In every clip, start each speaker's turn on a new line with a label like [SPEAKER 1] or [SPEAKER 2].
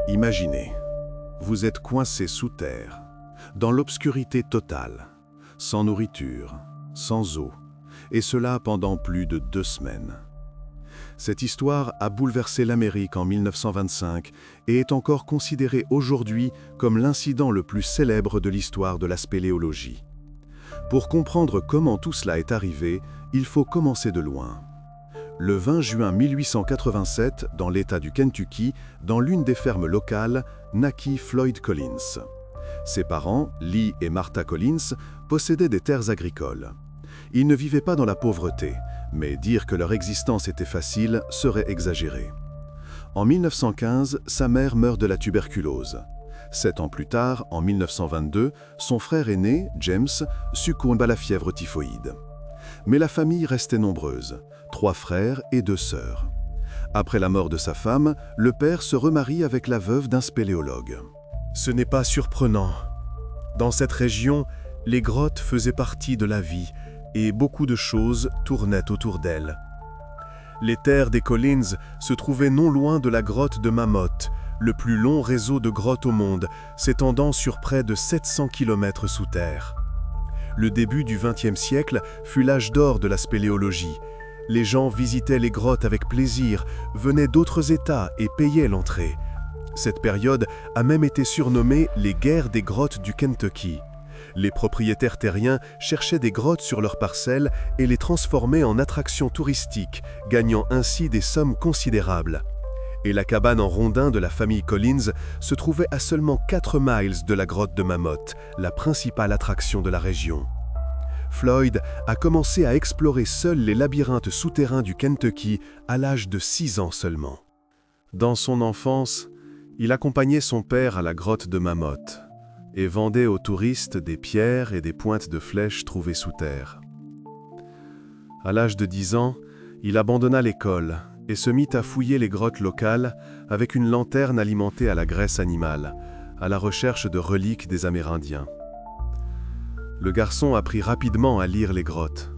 [SPEAKER 1] Imaginez, vous êtes coincé sous terre, dans l'obscurité totale, sans nourriture, sans eau, et cela pendant plus de 2 semaines. Cette histoire a bouleversé l'Amérique en 1925 et est encore considérée aujourd'hui comme l'incident le plus célèbre de l'histoire de la spéléologie. Pour comprendre comment tout cela est arrivé, il faut commencer de loin. Le 20 juin 1887, dans l'État du Kentucky, dans l'une des fermes locales, naquit Floyd Collins. Ses parents, Lee et Martha Collins, possédaient des terres agricoles. Ils ne vivaient pas dans la pauvreté, mais dire que leur existence était facile serait exagéré. En 1915, sa mère meurt de la tuberculose. 7 ans plus tard, en 1922, son frère aîné, James, succombe à la fièvre typhoïde. Mais la famille restait nombreuse, 3 frères et 2 sœurs. Après la mort de sa femme, le père se remarie avec la veuve d'un spéléologue.
[SPEAKER 2] Ce n'est pas surprenant. Dans cette région, les grottes faisaient partie de la vie et beaucoup de choses tournaient autour d'elles. Les terres des Collins se trouvaient non loin de la grotte de Mammoth, le plus long réseau de grottes au monde, s'étendant sur près de 700 km sous terre. Le début du XXe siècle fut l'âge d'or de la spéléologie. Les gens visitaient les grottes avec plaisir, venaient d'autres États et payaient l'entrée. Cette période a même été surnommée les guerres des grottes du Kentucky. Les propriétaires terriens cherchaient des grottes sur leurs parcelles et les transformaient en attractions touristiques, gagnant ainsi des sommes considérables. Et la cabane en rondin de la famille Collins se trouvait à seulement 4 miles de la grotte de Mammoth, la principale attraction de la région. Floyd a commencé à explorer seul les labyrinthes souterrains du Kentucky à l'âge de 6 ans seulement. Dans son enfance, il accompagnait son père à la grotte de Mammoth et vendait aux touristes des pierres et des pointes de flèches trouvées sous terre. À l'âge de 10 ans, il abandonna l'école et se mit à fouiller les grottes locales avec une lanterne alimentée à la graisse animale, à la recherche de reliques des Amérindiens. Le garçon apprit rapidement à lire les grottes,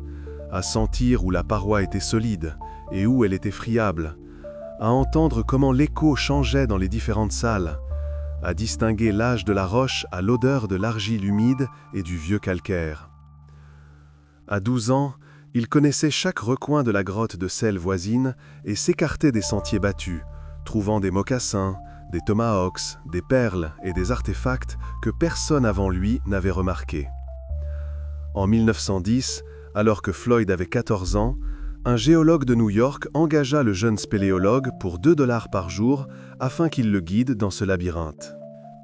[SPEAKER 2] à sentir où la paroi était solide et où elle était friable, à entendre comment l'écho changeait dans les différentes salles, à distinguer l'âge de la roche à l'odeur de l'argile humide et du vieux calcaire. À 12 ans, il connaissait chaque recoin de la grotte de sel voisine et s'écartait des sentiers battus, trouvant des mocassins, des tomahawks, des perles et des artefacts que personne avant lui n'avait remarqués. En 1910, alors que Floyd avait 14 ans, un géologue de New York engagea le jeune spéléologue pour $2 par jour afin qu'il le guide dans ce labyrinthe.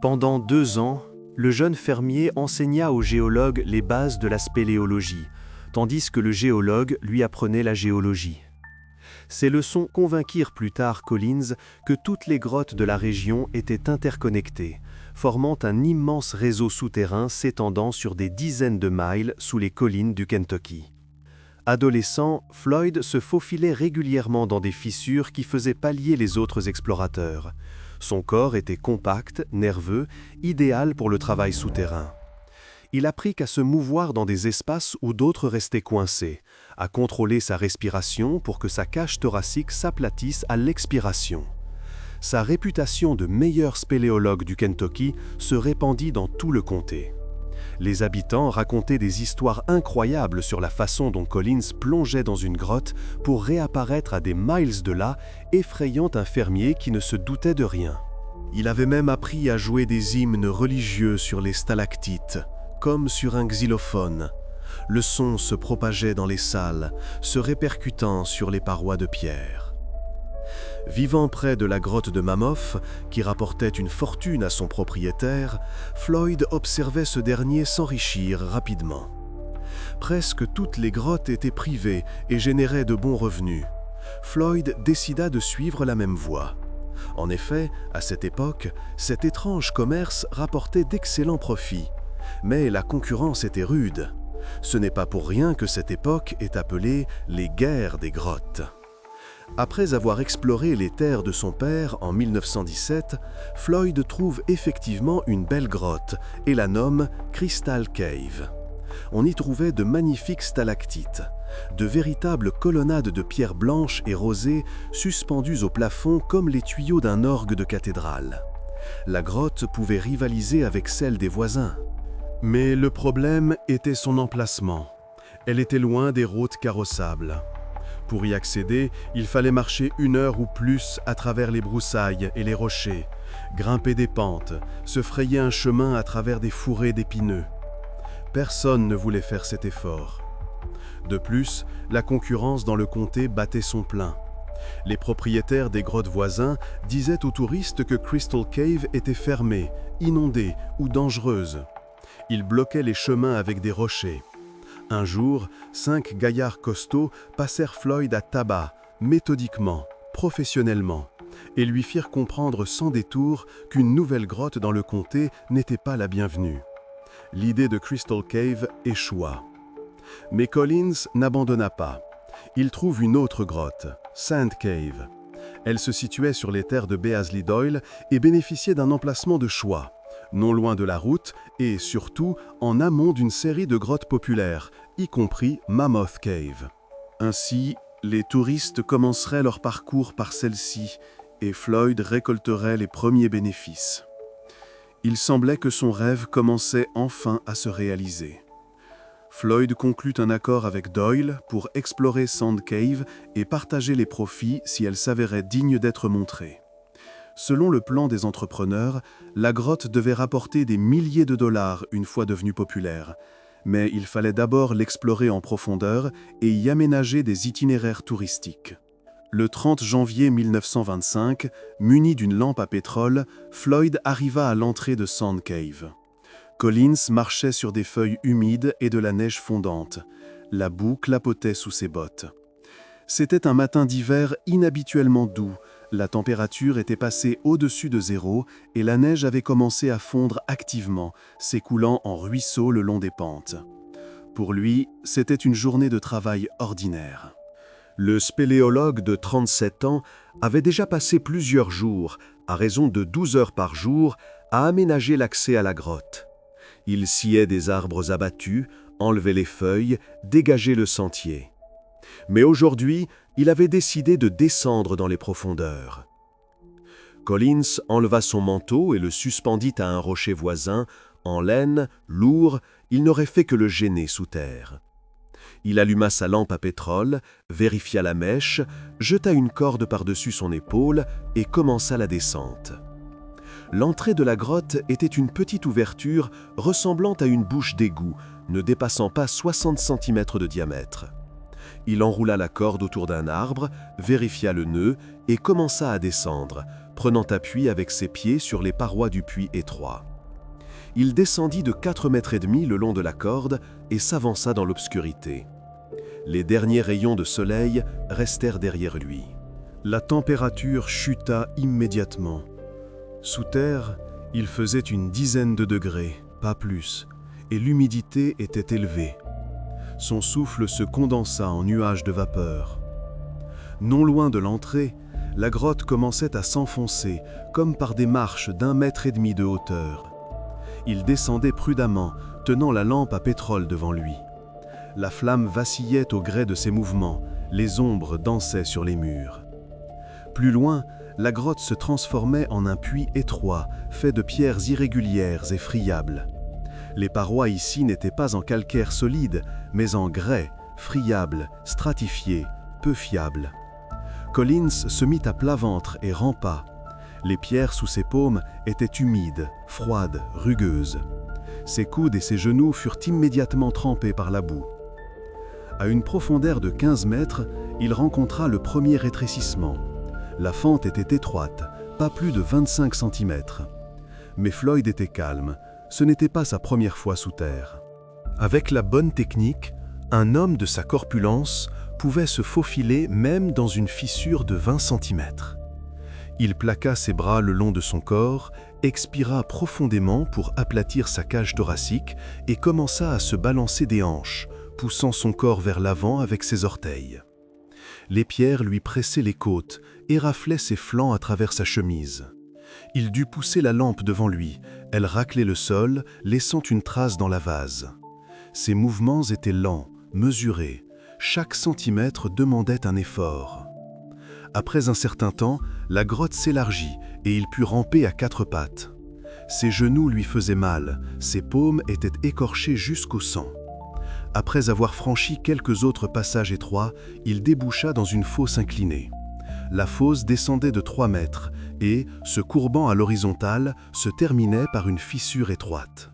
[SPEAKER 3] Pendant 2 ans, le jeune fermier enseigna au géologue les bases de la spéléologie, tandis que le géologue lui apprenait la géologie. Ces leçons convainquirent plus tard Collins que toutes les grottes de la région étaient interconnectées, formant un immense réseau souterrain s'étendant sur des dizaines de miles sous les collines du Kentucky. Adolescent, Floyd se faufilait régulièrement dans des fissures qui faisaient pâlir les autres explorateurs. Son corps était compact, nerveux, idéal pour le travail souterrain. Il apprit qu'à se mouvoir dans des espaces où d'autres restaient coincés, à contrôler sa respiration pour que sa cage thoracique s'aplatisse à l'expiration. Sa réputation de meilleur spéléologue du Kentucky se répandit dans tout le comté. Les habitants racontaient des histoires incroyables sur la façon dont Collins plongeait dans une grotte pour réapparaître à des miles de là, effrayant un fermier qui ne se doutait de rien. Il avait même appris à jouer des hymnes religieux sur les stalactites, comme sur un xylophone. Le son se propageait dans les salles, se répercutant sur les parois de pierre. Vivant près de la grotte de Mammoth, qui rapportait une fortune à son propriétaire, Floyd observait ce dernier s'enrichir rapidement. Presque toutes les grottes étaient privées et généraient de bons revenus. Floyd décida de suivre la même voie. En effet, à cette époque, cet étrange commerce rapportait d'excellents profits. Mais la concurrence était rude. Ce n'est pas pour rien que cette époque est appelée les guerres des grottes. Après avoir exploré les terres de son père en 1917, Floyd trouve effectivement une belle grotte et la nomme Crystal Cave. On y trouvait de magnifiques stalactites, de véritables colonnades de pierres blanches et rosées suspendues au plafond comme les tuyaux d'un orgue de cathédrale.
[SPEAKER 2] La grotte pouvait rivaliser avec celle des voisins. Mais le problème était son emplacement. Elle était loin des routes carrossables. Pour y accéder, il fallait marcher 1 heure ou plus à travers les broussailles et les rochers, grimper des pentes, se frayer un chemin à travers des fourrés d'épineux. Personne ne voulait faire cet effort. De plus, la concurrence dans le comté battait son plein. Les propriétaires des grottes voisins disaient aux touristes que Crystal Cave était fermée, inondée ou dangereuse. Ils bloquaient les chemins avec des rochers. Un jour, 5 gaillards costauds passèrent Floyd à tabac, méthodiquement, professionnellement, et lui firent comprendre sans détour qu'une nouvelle grotte dans le comté n'était pas la bienvenue. L'idée de Crystal Cave échoua. Mais Collins n'abandonna pas. Il trouve une autre grotte, Sand Cave. Elle se situait sur les terres de Beasley Doyle et bénéficiait d'un emplacement de choix, non loin de la route et, surtout, en amont d'une série de grottes populaires, y compris Mammoth Cave. Ainsi, les touristes commenceraient leur parcours par celle-ci et Floyd récolterait les premiers bénéfices. Il semblait que son rêve commençait enfin à se réaliser. Floyd conclut un accord avec Doyle pour explorer Sand Cave et partager les profits si elle s'avérait digne d'être montrée. Selon le plan des entrepreneurs, la grotte devait rapporter des milliers de dollars une fois devenue populaire, mais il fallait d'abord l'explorer en profondeur et y aménager des itinéraires touristiques. Le 30 janvier 1925, muni d'une lampe à pétrole, Floyd arriva à l'entrée de Sand Cave. Collins marchait sur des feuilles humides et de la neige fondante. La boue clapotait sous ses bottes. C'était un matin d'hiver inhabituellement doux. La température était passée au-dessus de 0 et la neige avait commencé à fondre activement, s'écoulant en ruisseaux le long des pentes. Pour lui, c'était une journée de travail ordinaire. Le spéléologue de 37 ans avait déjà passé plusieurs jours, à raison de 12 heures par jour, à aménager l'accès à la grotte. Il sciait des arbres abattus, enlevait les feuilles, dégageait le sentier. Mais aujourd'hui, il avait décidé de descendre dans les profondeurs. Collins enleva son manteau et le suspendit à un rocher voisin, en laine, lourd, il n'aurait fait que le gêner sous terre. Il alluma sa lampe à pétrole, vérifia la mèche, jeta une corde par-dessus son épaule et commença la descente. L'entrée de la grotte était une petite ouverture ressemblant à une bouche d'égout, ne dépassant pas 60 cm de diamètre. Il enroula la corde autour d'un arbre, vérifia le nœud et commença à descendre, prenant appui avec ses pieds sur les parois du puits étroit. Il descendit de 4,5 mètres le long de la corde et s'avança dans l'obscurité. Les derniers rayons de soleil restèrent derrière lui. La température chuta immédiatement. Sous terre, il faisait une dizaine de degrés, pas plus, et l'humidité était élevée. Son souffle se condensa en nuages de vapeur. Non loin de l'entrée, la grotte commençait à s'enfoncer, comme par des marches d'1,5 mètre de hauteur. Il descendait prudemment, tenant la lampe à pétrole devant lui. La flamme vacillait au gré de ses mouvements, les ombres dansaient sur les murs. Plus loin, la grotte se transformait en un puits étroit, fait de pierres irrégulières et friables. Les parois ici n'étaient pas en calcaire solide, mais en grès, friable, stratifié, peu fiable. Collins se mit à plat ventre et rampa. Les pierres sous ses paumes étaient humides, froides, rugueuses. Ses coudes et ses genoux furent immédiatement trempés par la boue. À une profondeur de 15 mètres, il rencontra le premier rétrécissement. La fente était étroite, pas plus de 25 cm. Mais Floyd était calme, ce n'était pas sa première fois sous terre. Avec la bonne technique, un homme de sa corpulence pouvait se faufiler même dans une fissure de 20 cm. Il plaqua ses bras le long de son corps, expira profondément pour aplatir sa cage thoracique et commença à se balancer des hanches, poussant son corps vers l'avant avec ses orteils. Les pierres lui pressaient les côtes et raflaient ses flancs à travers sa chemise. Il dut pousser la lampe devant lui, elle raclait le sol, laissant une trace dans la vase. Ses mouvements étaient lents, mesurés, chaque centimètre demandait un effort. Après un certain temps, la grotte s'élargit et il put ramper à quatre pattes. Ses genoux lui faisaient mal, ses paumes étaient écorchées jusqu'au sang. Après avoir franchi quelques autres passages étroits, il déboucha dans une fosse inclinée. La fosse descendait de 3 mètres et, se courbant à l'horizontale, se terminait par une fissure étroite.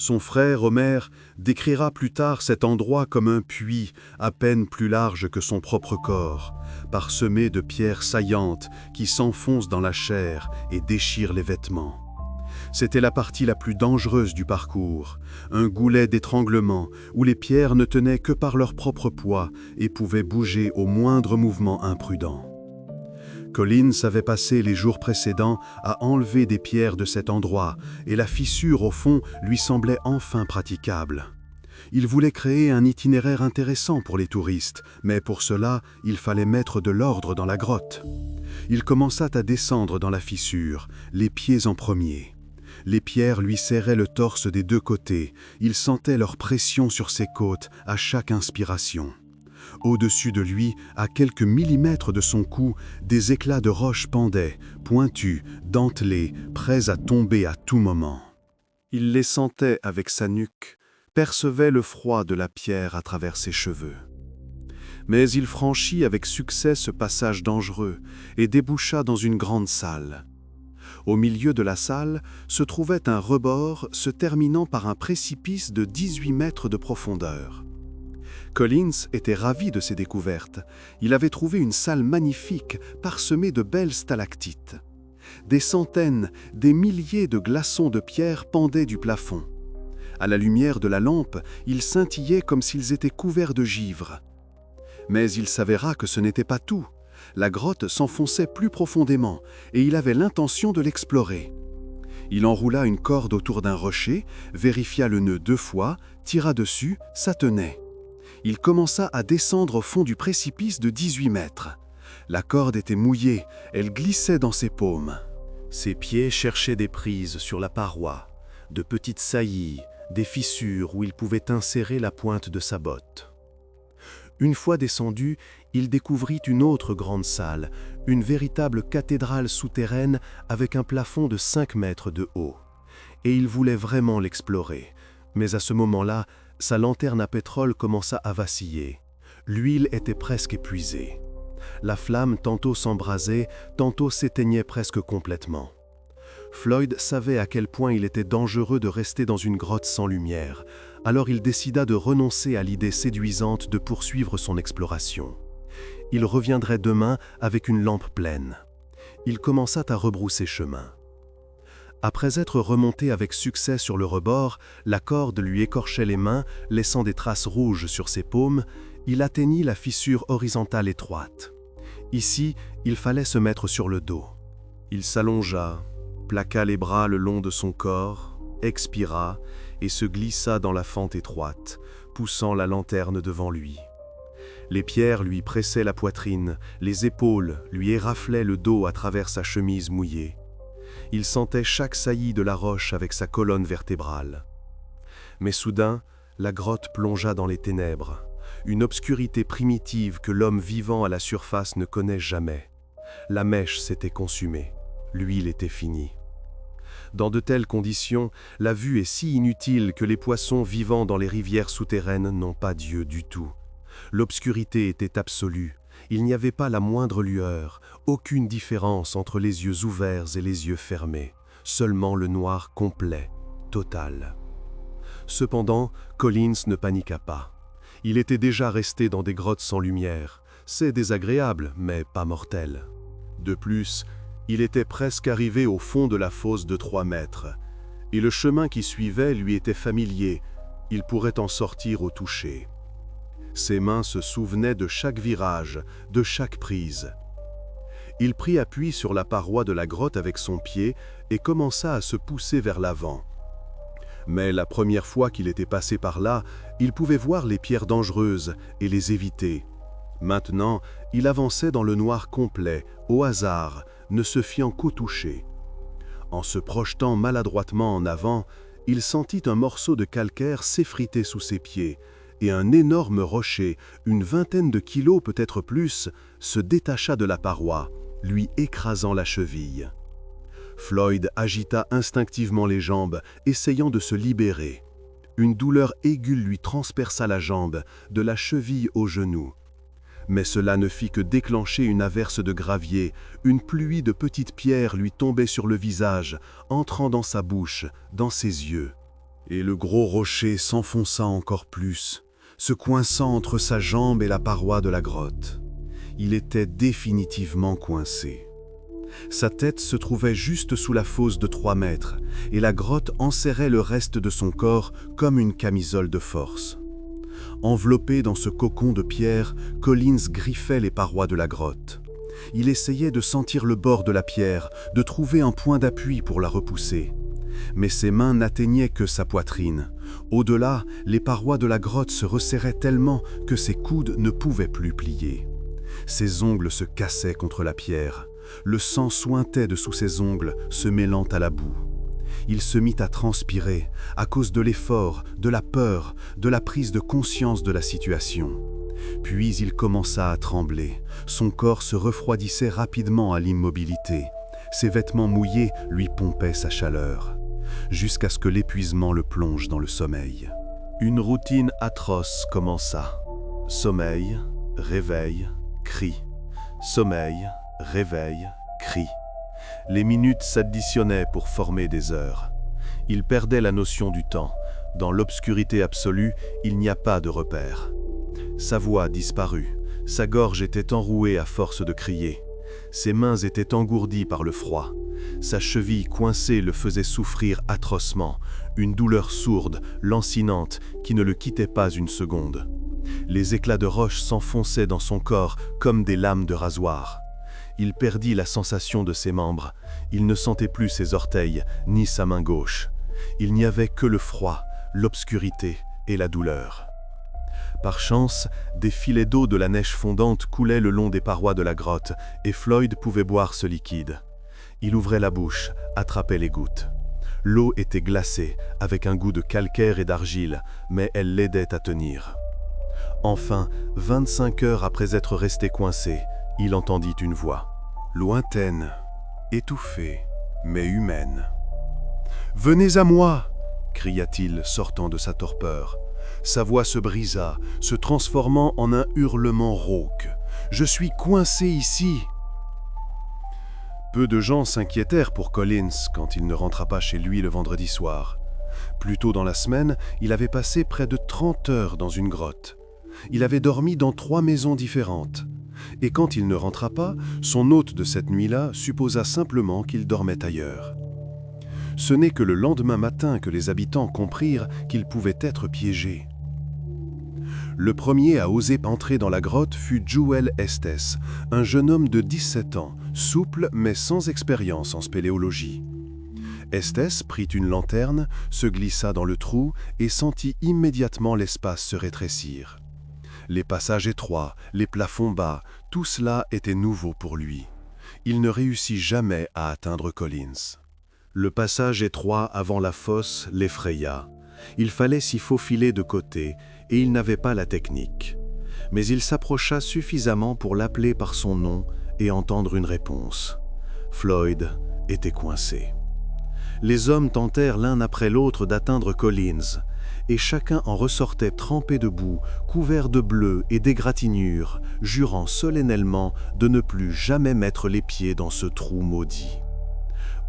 [SPEAKER 2] Son frère Omer décrira plus tard cet endroit comme un puits à peine plus large que son propre corps, parsemé de pierres saillantes qui s'enfoncent dans la chair et déchirent les vêtements. C'était la partie la plus dangereuse du parcours, un goulet d'étranglement où les pierres ne tenaient que par leur propre poids et pouvaient bouger au moindre mouvement imprudent. Collins avait passé les jours précédents à enlever des pierres de cet endroit et la fissure au fond lui semblait enfin praticable. Il voulait créer un itinéraire intéressant pour les touristes, mais pour cela, il fallait mettre de l'ordre dans la grotte. Il commença à descendre dans la fissure, les pieds en premier. Les pierres lui serraient le torse des 2 côtés, il sentait leur pression sur ses côtes à chaque inspiration. Au-dessus de lui, à quelques millimètres de son cou, des éclats de roche pendaient, pointus, dentelés, prêts à tomber à tout moment. Il les sentait avec sa nuque, percevait le froid de la pierre à travers ses cheveux. Mais il franchit avec succès ce passage dangereux et déboucha dans une grande salle. Au milieu de la salle se trouvait un rebord se terminant par un précipice de 18 mètres de profondeur. Collins était ravi de ces découvertes. Il avait trouvé une salle magnifique, parsemée de belles stalactites. Des centaines, des milliers de glaçons de pierre pendaient du plafond. À la lumière de la lampe, ils scintillaient comme s'ils étaient couverts de givre. Mais il s'avéra que ce n'était pas tout. La grotte s'enfonçait plus profondément et il avait l'intention de l'explorer. Il enroula une corde autour d'un rocher, vérifia le nœud 2 fois, tira dessus, ça tenait. Il commença à descendre au fond du précipice de 18 mètres. La corde était mouillée, elle glissait dans ses paumes. Ses pieds cherchaient des prises sur la paroi, de petites saillies, des fissures où il pouvait insérer la pointe de sa botte. Une fois descendu, il découvrit une autre grande salle, une véritable cathédrale souterraine avec un plafond de 5 mètres de haut. Et il voulait vraiment l'explorer. Mais à ce moment-là, sa lanterne à pétrole commença à vaciller. L'huile était presque épuisée. La flamme tantôt s'embrasait, tantôt s'éteignait presque complètement. Floyd savait à quel point il était dangereux de rester dans une grotte sans lumière, alors il décida de renoncer à l'idée séduisante de poursuivre son exploration. Il reviendrait demain avec une lampe pleine. Il commença à rebrousser chemin. Après être remonté avec succès sur le rebord, la corde lui écorchait les mains, laissant des traces rouges sur ses paumes. Il atteignit la fissure horizontale étroite. Ici, il fallait se mettre sur le dos. Il s'allongea, plaqua les bras le long de son corps, expira et se glissa dans la fente étroite, poussant la lanterne devant lui. Les pierres lui pressaient la poitrine, les épaules lui éraflaient le dos à travers sa chemise mouillée. Il sentait chaque saillie de la roche avec sa colonne vertébrale. Mais soudain, la grotte plongea dans les ténèbres, une obscurité primitive que l'homme vivant à la surface ne connaît jamais. La mèche s'était consumée, l'huile était finie. Dans de telles conditions, la vue est si inutile que les poissons vivant dans les rivières souterraines n'ont pas d'yeux du tout. L'obscurité était absolue. Il n'y avait pas la moindre lueur, aucune différence entre les yeux ouverts et les yeux fermés, seulement le noir complet, total. Cependant, Collins ne paniqua pas. Il était déjà resté dans des grottes sans lumière. C'est désagréable, mais pas mortel. De plus, il était presque arrivé au fond de la fosse de 3 mètres, et le chemin qui suivait lui était familier, il pourrait en sortir au toucher. Ses mains se souvenaient de chaque virage, de chaque prise. Il prit appui sur la paroi de la grotte avec son pied et commença à se pousser vers l'avant. Mais la première fois qu'il était passé par là, il pouvait voir les pierres dangereuses et les éviter. Maintenant, il avançait dans le noir complet, au hasard, ne se fiant qu'au toucher. En se projetant maladroitement en avant, il sentit un morceau de calcaire s'effriter sous ses pieds, et un énorme rocher, une vingtaine de kilos peut-être plus, se détacha de la paroi, lui écrasant la cheville. Floyd agita instinctivement les jambes, essayant de se libérer. Une douleur aiguë lui transperça la jambe, de la cheville au genou. Mais cela ne fit que déclencher une averse de gravier, une pluie de petites pierres lui tombait sur le visage, entrant dans sa bouche, dans ses yeux. Et le gros rocher s'enfonça encore plus, se coinçant entre sa jambe et la paroi de la grotte. Il était définitivement coincé. Sa tête se trouvait juste sous la fosse de 3 mètres, et la grotte enserrait le reste de son corps comme une camisole de force. Enveloppé dans ce cocon de pierre, Collins griffait les parois de la grotte. Il essayait de sentir le bord de la pierre, de trouver un point d'appui pour la repousser. Mais ses mains n'atteignaient que sa poitrine. Au-delà, les parois de la grotte se resserraient tellement que ses coudes ne pouvaient plus plier. Ses ongles se cassaient contre la pierre. Le sang suintait dessous ses ongles, se mêlant à la boue. Il se mit à transpirer, à cause de l'effort, de la peur, de la prise de conscience de la situation. Puis il commença à trembler. Son corps se refroidissait rapidement à l'immobilité. Ses vêtements mouillés lui pompaient sa chaleur, jusqu'à ce que l'épuisement le plonge dans le sommeil. Une routine atroce commença. Sommeil, réveil, cri. Sommeil, réveil, cri. Les minutes s'additionnaient pour former des heures. Il perdait la notion du temps. Dans l'obscurité absolue, il n'y a pas de repère. Sa voix disparut. Sa gorge était enrouée à force de crier. Ses mains étaient engourdies par le froid. Sa cheville coincée le faisait souffrir atrocement, une douleur sourde, lancinante, qui ne le quittait pas une seconde. Les éclats de roche s'enfonçaient dans son corps comme des lames de rasoir. Il perdit la sensation de ses membres. Il ne sentait plus ses orteils, ni sa main gauche. Il n'y avait que le froid, l'obscurité et la douleur. Par chance, des filets d'eau de la neige fondante coulaient le long des parois de la grotte, et Floyd pouvait boire ce liquide. Il ouvrait la bouche, attrapait les gouttes. L'eau était glacée, avec un goût de calcaire et d'argile, mais elle l'aidait à tenir. Enfin, 25 heures après être resté coincé, il entendit une voix, lointaine, étouffée, mais humaine. « Venez à moi !» cria-t-il, sortant de sa torpeur. Sa voix se brisa, se transformant en un hurlement rauque. « Je suis coincé ici !» Peu de gens s'inquiétèrent pour Collins quand il ne rentra pas chez lui le vendredi soir. Plus tôt dans la semaine, il avait passé près de 30 heures dans une grotte. Il avait dormi dans 3 maisons différentes. Et quand il ne rentra pas, son hôte de cette nuit-là supposa simplement qu'il dormait ailleurs. Ce n'est que le lendemain matin que les habitants comprirent qu'ils pouvaient être piégés. Le premier à oser entrer dans la grotte fut Jewel Estes, un jeune homme de 17 ans, souple mais sans expérience en spéléologie. Estes prit une lanterne, se glissa dans le trou et sentit immédiatement l'espace se rétrécir. Les passages étroits, les plafonds bas, tout cela était nouveau pour lui. Il ne réussit jamais à atteindre Collins. Le passage étroit avant la fosse l'effraya. Il fallait s'y faufiler de côté, et il n'avait pas la technique. Mais il s'approcha suffisamment pour l'appeler par son nom et entendre une réponse. Floyd était coincé. Les hommes tentèrent l'un après l'autre d'atteindre Collins, et chacun en ressortait trempé de boue, couvert de bleu et d'égratignures, jurant solennellement de ne plus jamais mettre les pieds dans ce trou maudit.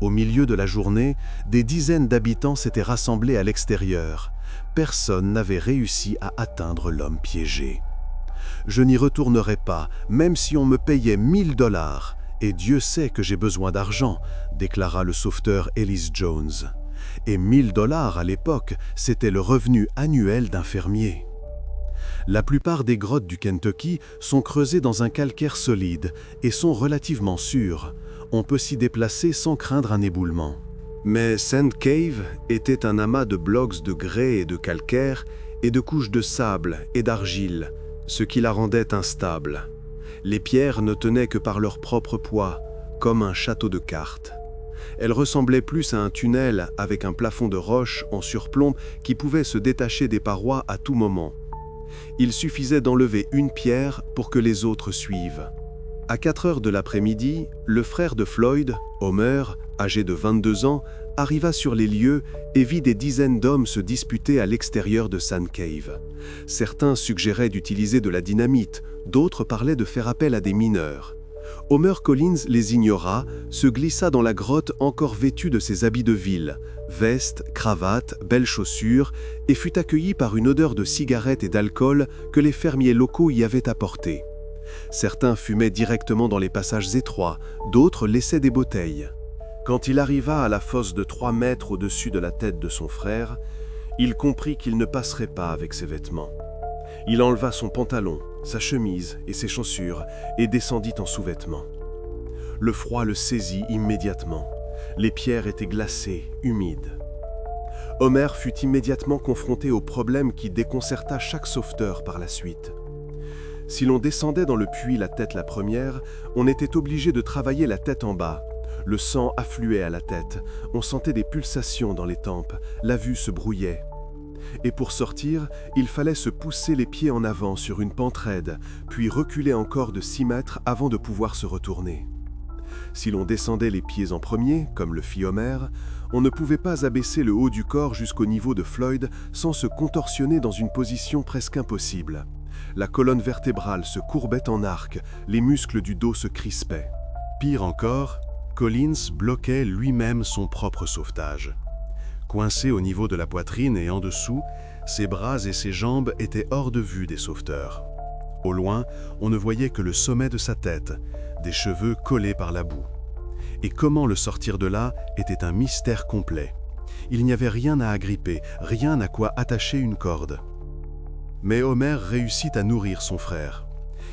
[SPEAKER 2] Au milieu de la journée, des dizaines d'habitants s'étaient rassemblés à l'extérieur. Personne n'avait réussi à atteindre l'homme piégé. « Je n'y retournerai pas, même si on me payait 1000 $, et Dieu sait que j'ai besoin d'argent », déclara le sauveteur Ellis Jones. Et 1000 $ à l'époque, c'était le revenu annuel d'un fermier. La plupart des grottes du Kentucky sont creusées dans un calcaire solide et sont relativement sûres. On peut s'y déplacer sans craindre un éboulement. Mais Sand Cave était un amas de blocs de grès et de calcaire et de couches de sable et d'argile, ce qui la rendait instable. Les pierres ne tenaient que par leur propre poids, comme un château de cartes. Elle ressemblait plus à un tunnel avec un plafond de roche en surplomb qui pouvait se détacher des parois à tout moment. Il suffisait d'enlever une pierre pour que les autres suivent. À 4 heures de l'après-midi, le frère de Floyd, Homer, âgé de 22 ans, arriva sur les lieux et vit des dizaines d'hommes se disputer à l'extérieur de Sand Cave. Certains suggéraient d'utiliser de la dynamite, d'autres parlaient de faire appel à des mineurs. Homer Collins les ignora, se glissa dans la grotte encore vêtu de ses habits de ville, veste, cravate, belles chaussures, et fut accueilli par une odeur de cigarettes et d'alcool que les fermiers locaux y avaient apportée. Certains fumaient directement dans les passages étroits, d'autres laissaient des bouteilles. Quand il arriva à la fosse de 3 mètres au-dessus de la tête de son frère, il comprit qu'il ne passerait pas avec ses vêtements. Il enleva son pantalon, sa chemise et ses chaussures et descendit en sous-vêtements. Le froid le saisit immédiatement. Les pierres étaient glacées, humides. Homer fut immédiatement confronté au problème qui déconcerta chaque sauveteur par la suite. Si l'on descendait dans le puits la tête la première, on était obligé de travailler la tête en bas. Le sang affluait à la tête, on sentait des pulsations dans les tempes, la vue se brouillait. Et pour sortir, il fallait se pousser les pieds en avant sur une pente raide, puis reculer encore de 6 mètres avant de pouvoir se retourner. Si l'on descendait les pieds en premier, comme le fit Homer, on ne pouvait pas abaisser le haut du corps jusqu'au niveau de Floyd sans se contorsionner dans une position presque impossible. La colonne vertébrale se courbait en arc, les muscles du dos se crispaient. Pire encore, Collins bloquait lui-même son propre sauvetage. Coincé au niveau de la poitrine et en dessous, ses bras et ses jambes étaient hors de vue des sauveteurs. Au loin, on ne voyait que le sommet de sa tête, des cheveux collés par la boue. Et comment le sortir de là était un mystère complet. Il n'y avait rien à agripper, rien à quoi attacher une corde. Mais Homer réussit à nourrir son frère.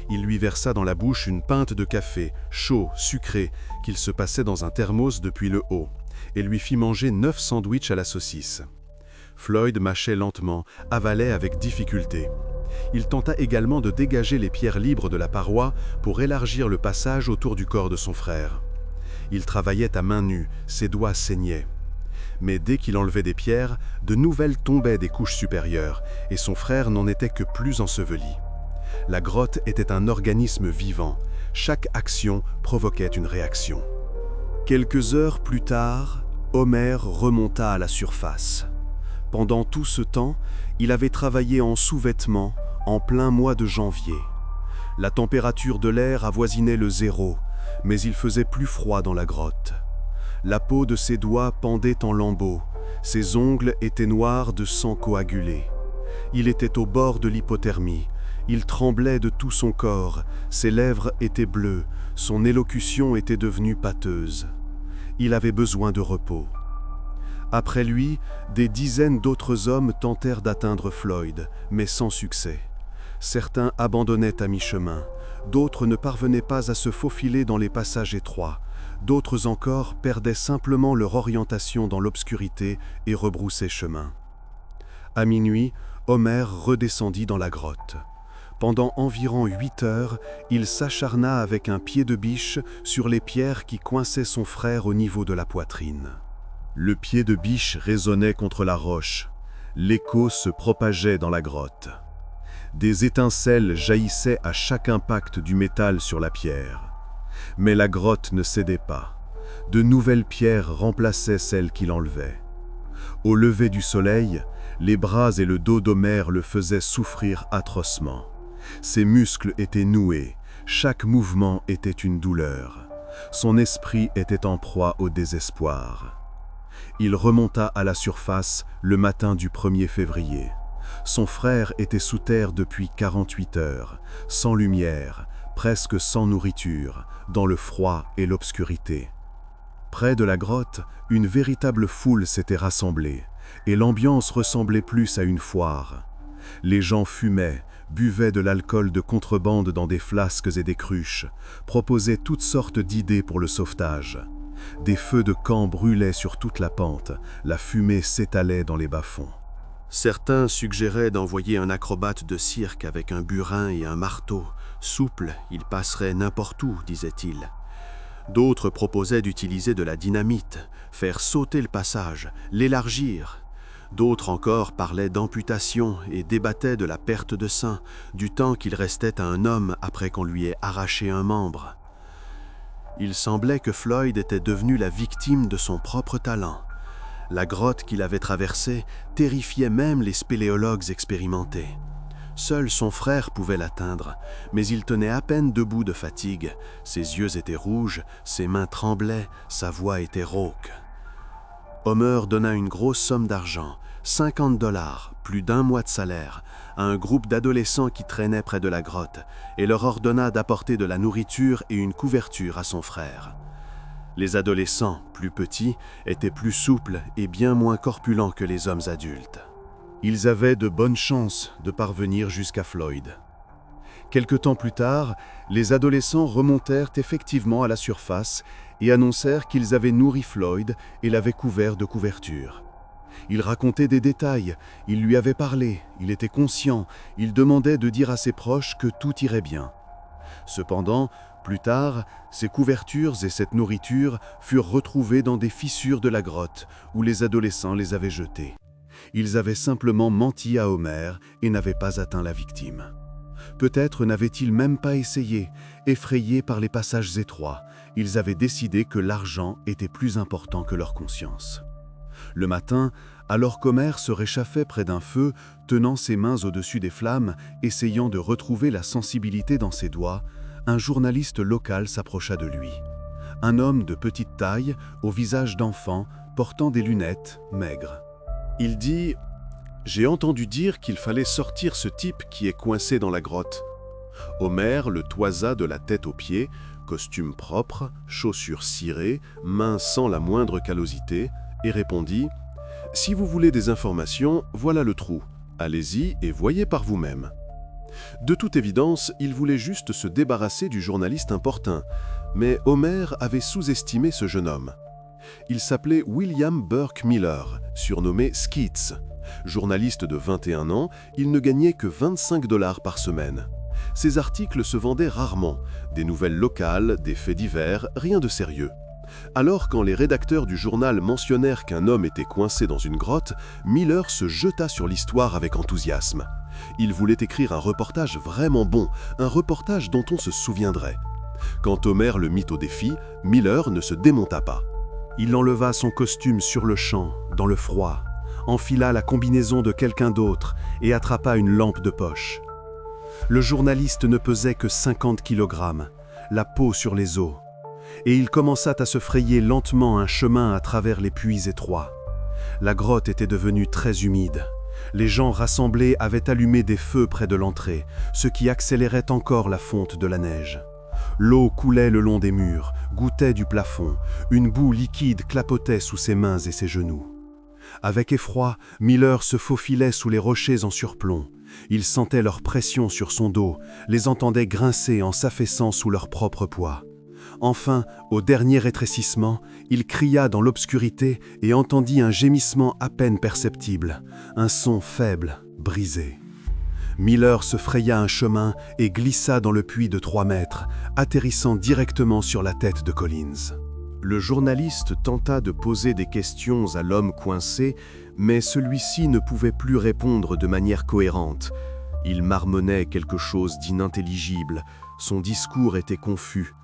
[SPEAKER 2] Il lui versa dans la bouche une pinte de café, chaud, sucré, qu'il se passait dans un thermos depuis le haut, et lui fit manger 9 sandwichs à la saucisse. Floyd mâchait lentement, avalait avec difficulté. Il tenta également de dégager les pierres libres de la paroi pour élargir le passage autour du corps de son frère. Il travaillait à main nue, ses doigts saignaient. Mais dès qu'il enlevait des pierres, de nouvelles tombaient des couches supérieures, et son frère n'en était que plus enseveli. La grotte était un organisme vivant. Chaque action provoquait une réaction. Quelques heures plus tard, Homer remonta à la surface. Pendant tout ce temps, il avait travaillé en sous-vêtements en plein mois de janvier. La température de l'air avoisinait le 0, mais il faisait plus froid dans la grotte. La peau de ses doigts pendait en lambeaux, ses ongles étaient noirs de sang coagulé. Il était au bord de l'hypothermie. Il tremblait de tout son corps, ses lèvres étaient bleues, son élocution était devenue pâteuse. Il avait besoin de repos. Après lui, des dizaines d'autres hommes tentèrent d'atteindre Floyd, mais sans succès. Certains abandonnaient à mi-chemin, d'autres ne parvenaient pas à se faufiler dans les passages étroits, d'autres encore perdaient simplement leur orientation dans l'obscurité et rebroussaient chemin. À minuit, Homer redescendit dans la grotte. Pendant environ 8 heures, il s'acharna avec un pied de biche sur les pierres qui coinçaient son frère au niveau de la poitrine. Le pied de biche résonnait contre la roche. L'écho se propageait dans la grotte. Des étincelles jaillissaient à chaque impact du métal sur la pierre. Mais la grotte ne cédait pas. De nouvelles pierres remplaçaient celles qu'il enlevait. Au lever du soleil, les bras et le dos d'Homer le faisaient souffrir atrocement. Ses muscles étaient noués, chaque mouvement était une douleur. Son esprit était en proie au désespoir. Il remonta à la surface le matin du 1er février. Son frère était sous terre depuis 48 heures, sans lumière, presque sans nourriture, dans le froid et l'obscurité. Près de la grotte, une véritable foule s'était rassemblée, et l'ambiance ressemblait plus à une foire. Les gens fumaient, buvaient de l'alcool de contrebande dans des flasques et des cruches, proposaient toutes sortes d'idées pour le sauvetage. Des feux de camp brûlaient sur toute la pente, la fumée s'étalait dans les bas-fonds. Certains suggéraient d'envoyer un acrobate de cirque avec un burin et un marteau. Souple, il passerait n'importe où, disait-il. D'autres proposaient d'utiliser de la dynamite, faire sauter le passage, l'élargir.
[SPEAKER 4] D'autres encore parlaient d'amputation et débattaient de la perte de sein, du temps qu'il restait à un homme après qu'on lui ait arraché un membre. Il semblait que Floyd était devenu la victime de son propre talent. La grotte qu'il avait traversée terrifiait même les spéléologues expérimentés. Seul son frère pouvait l'atteindre, mais il tenait à peine debout de fatigue. Ses yeux étaient rouges, ses mains tremblaient, sa voix était rauque. Homer donna une grosse somme d'argent, $50, plus d'1 mois de salaire, à un groupe d'adolescents qui traînaient près de la grotte, et leur ordonna d'apporter de la nourriture et une couverture à son frère. Les adolescents, plus petits, étaient plus souples et bien moins corpulents que les hommes adultes.
[SPEAKER 2] Ils avaient de bonnes chances de parvenir jusqu'à Floyd. Quelque temps plus tard, les adolescents remontèrent effectivement à la surface et annoncèrent qu'ils avaient nourri Floyd et l'avaient couvert de couverture. Ils racontaient des détails, ils lui avaient parlé, il était conscient, il demandait de dire à ses proches que tout irait bien. Cependant, plus tard, ces couvertures et cette nourriture furent retrouvées dans des fissures de la grotte où les adolescents les avaient jetées. Ils avaient simplement menti à Homer et n'avaient pas atteint la victime. Peut-être n'avaient-ils même pas essayé, effrayés par les passages étroits. Ils avaient décidé que l'argent était plus important que leur conscience. Le matin, alors qu'Homer se réchauffait près d'un feu, tenant ses mains au-dessus des flammes, essayant de retrouver la sensibilité dans ses doigts, un journaliste local s'approcha de lui. Un homme de petite taille, au visage d'enfant, portant des lunettes, maigre.
[SPEAKER 4] Il dit « J'ai entendu dire qu'il fallait sortir ce type qui est coincé dans la grotte. » Homer le toisa de la tête aux pieds, costume propre, chaussures cirées, mains sans la moindre callosité, et répondit « Si vous voulez des informations, voilà le trou. Allez-y et voyez par vous-même. » De toute évidence, il voulait juste se débarrasser du journaliste importun, mais Homer avait sous-estimé ce jeune homme. Il s'appelait William Burke Miller, surnommé Skeets. Journaliste de 21 ans, il ne gagnait que $25 par semaine. Ses articles se vendaient rarement, des nouvelles locales, des faits divers, rien de sérieux. Alors, quand les rédacteurs du journal mentionnèrent qu'un homme était coincé dans une grotte, Miller se jeta sur l'histoire avec enthousiasme. Il voulait écrire un reportage vraiment bon, un reportage dont on se souviendrait. Quand Homer le mit au défi, Miller ne se démonta pas.
[SPEAKER 3] Il enleva son costume sur le champ, dans le froid, enfila la combinaison de quelqu'un d'autre et attrapa une lampe de poche. Le journaliste ne pesait que 50 kg, la peau sur les os, et il commença à se frayer lentement un chemin à travers les puits étroits. La grotte était devenue très humide. Les gens rassemblés avaient allumé des feux près de l'entrée, ce qui accélérait encore la fonte de la neige. L'eau coulait le long des murs, gouttait du plafond, une boue liquide clapotait sous ses mains et ses genoux. Avec effroi, Miller se faufilait sous les rochers en surplomb. Il sentait leur pression sur son dos, les entendait grincer en s'affaissant sous leur propre poids. Enfin, au dernier rétrécissement, il cria dans l'obscurité et entendit un gémissement à peine perceptible, un son faible, brisé. Miller se fraya un chemin et glissa dans le puits de 3 mètres, atterrissant directement sur la tête de Collins.
[SPEAKER 4] Le journaliste tenta de poser des questions à l'homme coincé, mais celui-ci ne pouvait plus répondre de manière cohérente. Il marmonnait quelque chose d'inintelligible, son discours était confus.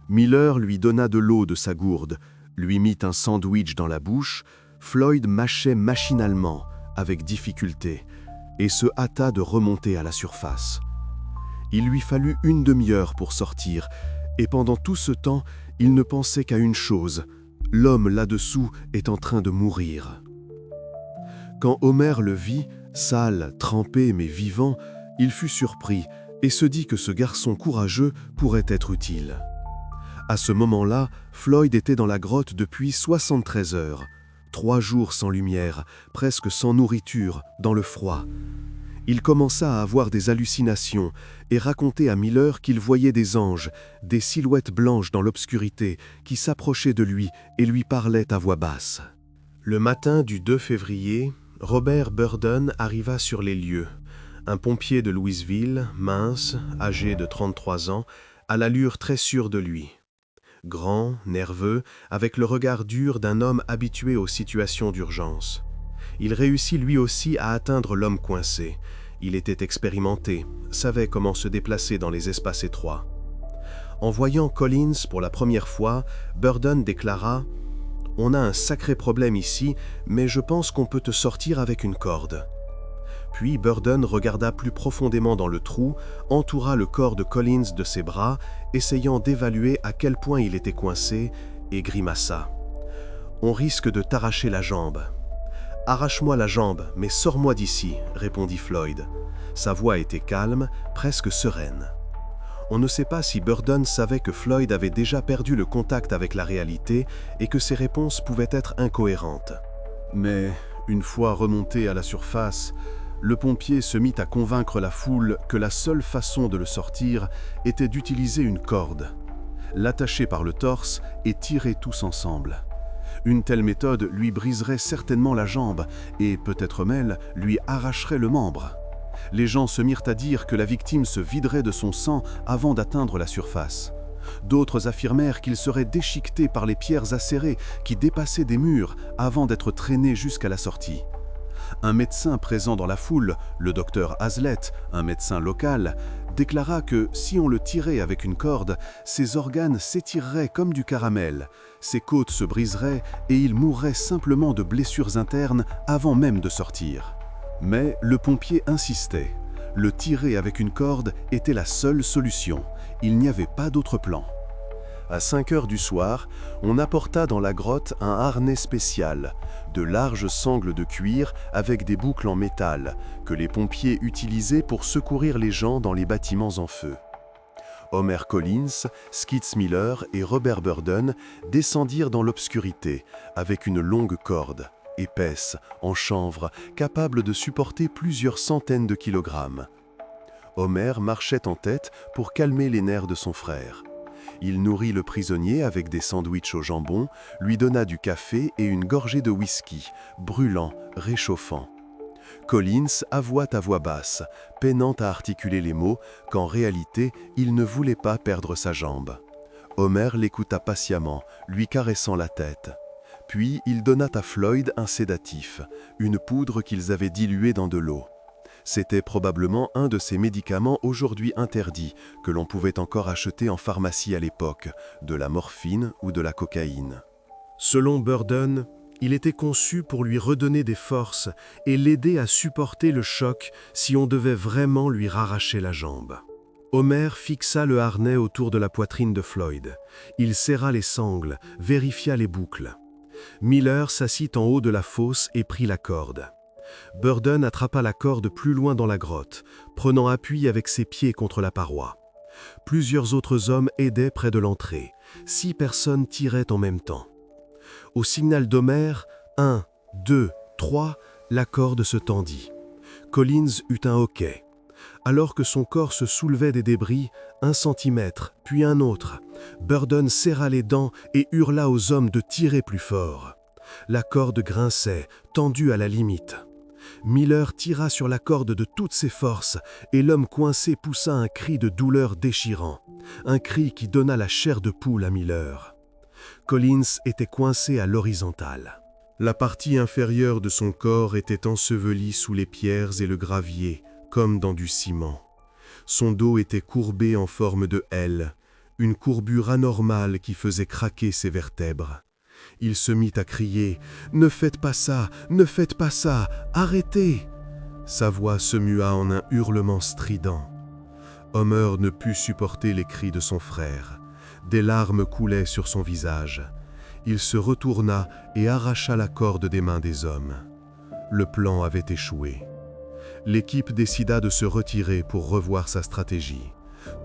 [SPEAKER 4] Miller lui donna de l'eau de sa gourde, lui mit un sandwich dans la bouche, Floyd mâchait machinalement, avec difficulté, et se hâta de remonter à la surface. Il lui fallut une demi-heure pour sortir, et pendant tout ce temps, il ne pensait qu'à une chose, l'homme là-dessous est en train de mourir. Quand Homer le vit, sale, trempé mais vivant, il fut surpris et se dit que ce garçon courageux pourrait être utile. À ce moment-là, Floyd était dans la grotte depuis 73 heures, 3 jours sans lumière, presque sans nourriture, dans le froid. Il commença à avoir des hallucinations et racontait à Miller qu'il voyait des anges, des silhouettes blanches dans l'obscurité, qui s'approchaient de lui et lui parlaient à voix basse. Le matin du 2 février, Robert Burden arriva sur les lieux. Un pompier de Louisville, mince, âgé de 33 ans, à l'allure très sûre de lui. Grand, nerveux, avec le regard dur d'un homme habitué aux situations d'urgence.
[SPEAKER 2] Il réussit lui aussi à atteindre l'homme coincé. Il était expérimenté, savait comment se déplacer dans les espaces étroits. En voyant Collins pour la première fois, Burdon déclara « On a un sacré problème ici, mais je pense qu'on peut te sortir avec une corde. » Puis Burdon regarda plus profondément dans le trou, entoura le corps de Collins de ses bras, essayant d'évaluer à quel point il était coincé, et grimaça. « On risque de t'arracher la jambe. »« Arrache-moi la jambe, mais sors-moi d'ici, » répondit Floyd. Sa voix était calme, presque sereine. On ne sait pas si Burdon savait que Floyd avait déjà perdu le contact avec la réalité et que ses réponses pouvaient être incohérentes.
[SPEAKER 1] Mais, une fois remonté à la surface, le pompier se mit à convaincre la foule que la seule façon de le sortir était d'utiliser une corde, l'attacher par le torse et tirer tous ensemble. Une telle méthode lui briserait certainement la jambe et, peut-être même, lui arracherait le membre. Les gens se mirent à dire que la victime se viderait de son sang avant d'atteindre la surface. D'autres affirmèrent qu'il serait déchiqueté par les pierres acérées qui dépassaient des murs avant d'être traîné jusqu'à la sortie. Un médecin présent dans la foule, le docteur Hazlett, un médecin local, déclara que si on le tirait avec une corde, ses organes s'étireraient comme du caramel, ses côtes se briseraient et il mourrait simplement de blessures internes avant même de sortir. Mais le pompier insistait. Le tirer avec une corde était la seule solution. Il n'y avait pas d'autre plan. À 5 heures du soir, on apporta dans la grotte un harnais spécial, de larges sangles de cuir avec des boucles en métal, que les pompiers utilisaient pour secourir les gens dans les bâtiments en feu. Homer Collins, Skitz Miller et Robert Burdon descendirent dans l'obscurité avec une longue corde, épaisse, en chanvre, capable de supporter plusieurs centaines de kilogrammes. Homer marchait en tête pour calmer les nerfs de son frère. Il nourrit le prisonnier avec des sandwichs au jambon, lui donna du café et une gorgée de whisky, brûlant, réchauffant. Collins avoua à voix basse, peinant à articuler les mots, qu'en réalité, il ne voulait pas perdre sa jambe. Homer l'écouta patiemment, lui caressant la tête. Puis il donna à Floyd un sédatif, une poudre qu'ils avaient diluée dans de l'eau. C'était probablement un de ces médicaments aujourd'hui interdits, que l'on pouvait encore acheter en pharmacie à l'époque, de la morphine ou de la cocaïne.
[SPEAKER 2] Selon Burdon, il était conçu pour lui redonner des forces et l'aider à supporter le choc si on devait vraiment lui arracher la jambe. Homer fixa le harnais autour de la poitrine de Floyd. Il serra les sangles, vérifia les boucles. Miller s'assit en haut de la fosse et prit la corde. Burdon attrapa la corde plus loin dans la grotte, prenant appui avec ses pieds contre la paroi. Plusieurs autres hommes aidaient près de l'entrée. 6 personnes tiraient en même temps. Au signal d'Homer, 1, 2, 3, la corde se tendit. Collins eut un hoquet. Alors que son corps se soulevait des débris, 1 centimètre, puis un autre, Burdon serra les dents et hurla aux hommes de tirer plus fort. La corde grinçait, tendue à la limite. Miller tira sur la corde de toutes ses forces et l'homme coincé poussa un cri de douleur déchirant, un cri qui donna la chair de poule à Miller. Collins était coincé à l'horizontale. La partie inférieure de son corps était ensevelie sous les pierres et le gravier, comme dans du ciment. Son dos était courbé en forme de L, une courbure anormale qui faisait craquer ses vertèbres. Il se mit à crier « Ne faites pas ça! Ne faites pas ça! Arrêtez !» Sa voix se mua en un hurlement strident. Homer ne put supporter les cris de son frère. Des larmes coulaient sur son visage. Il se retourna et arracha la corde des mains des hommes. Le plan avait échoué. L'équipe décida de se retirer pour revoir sa stratégie.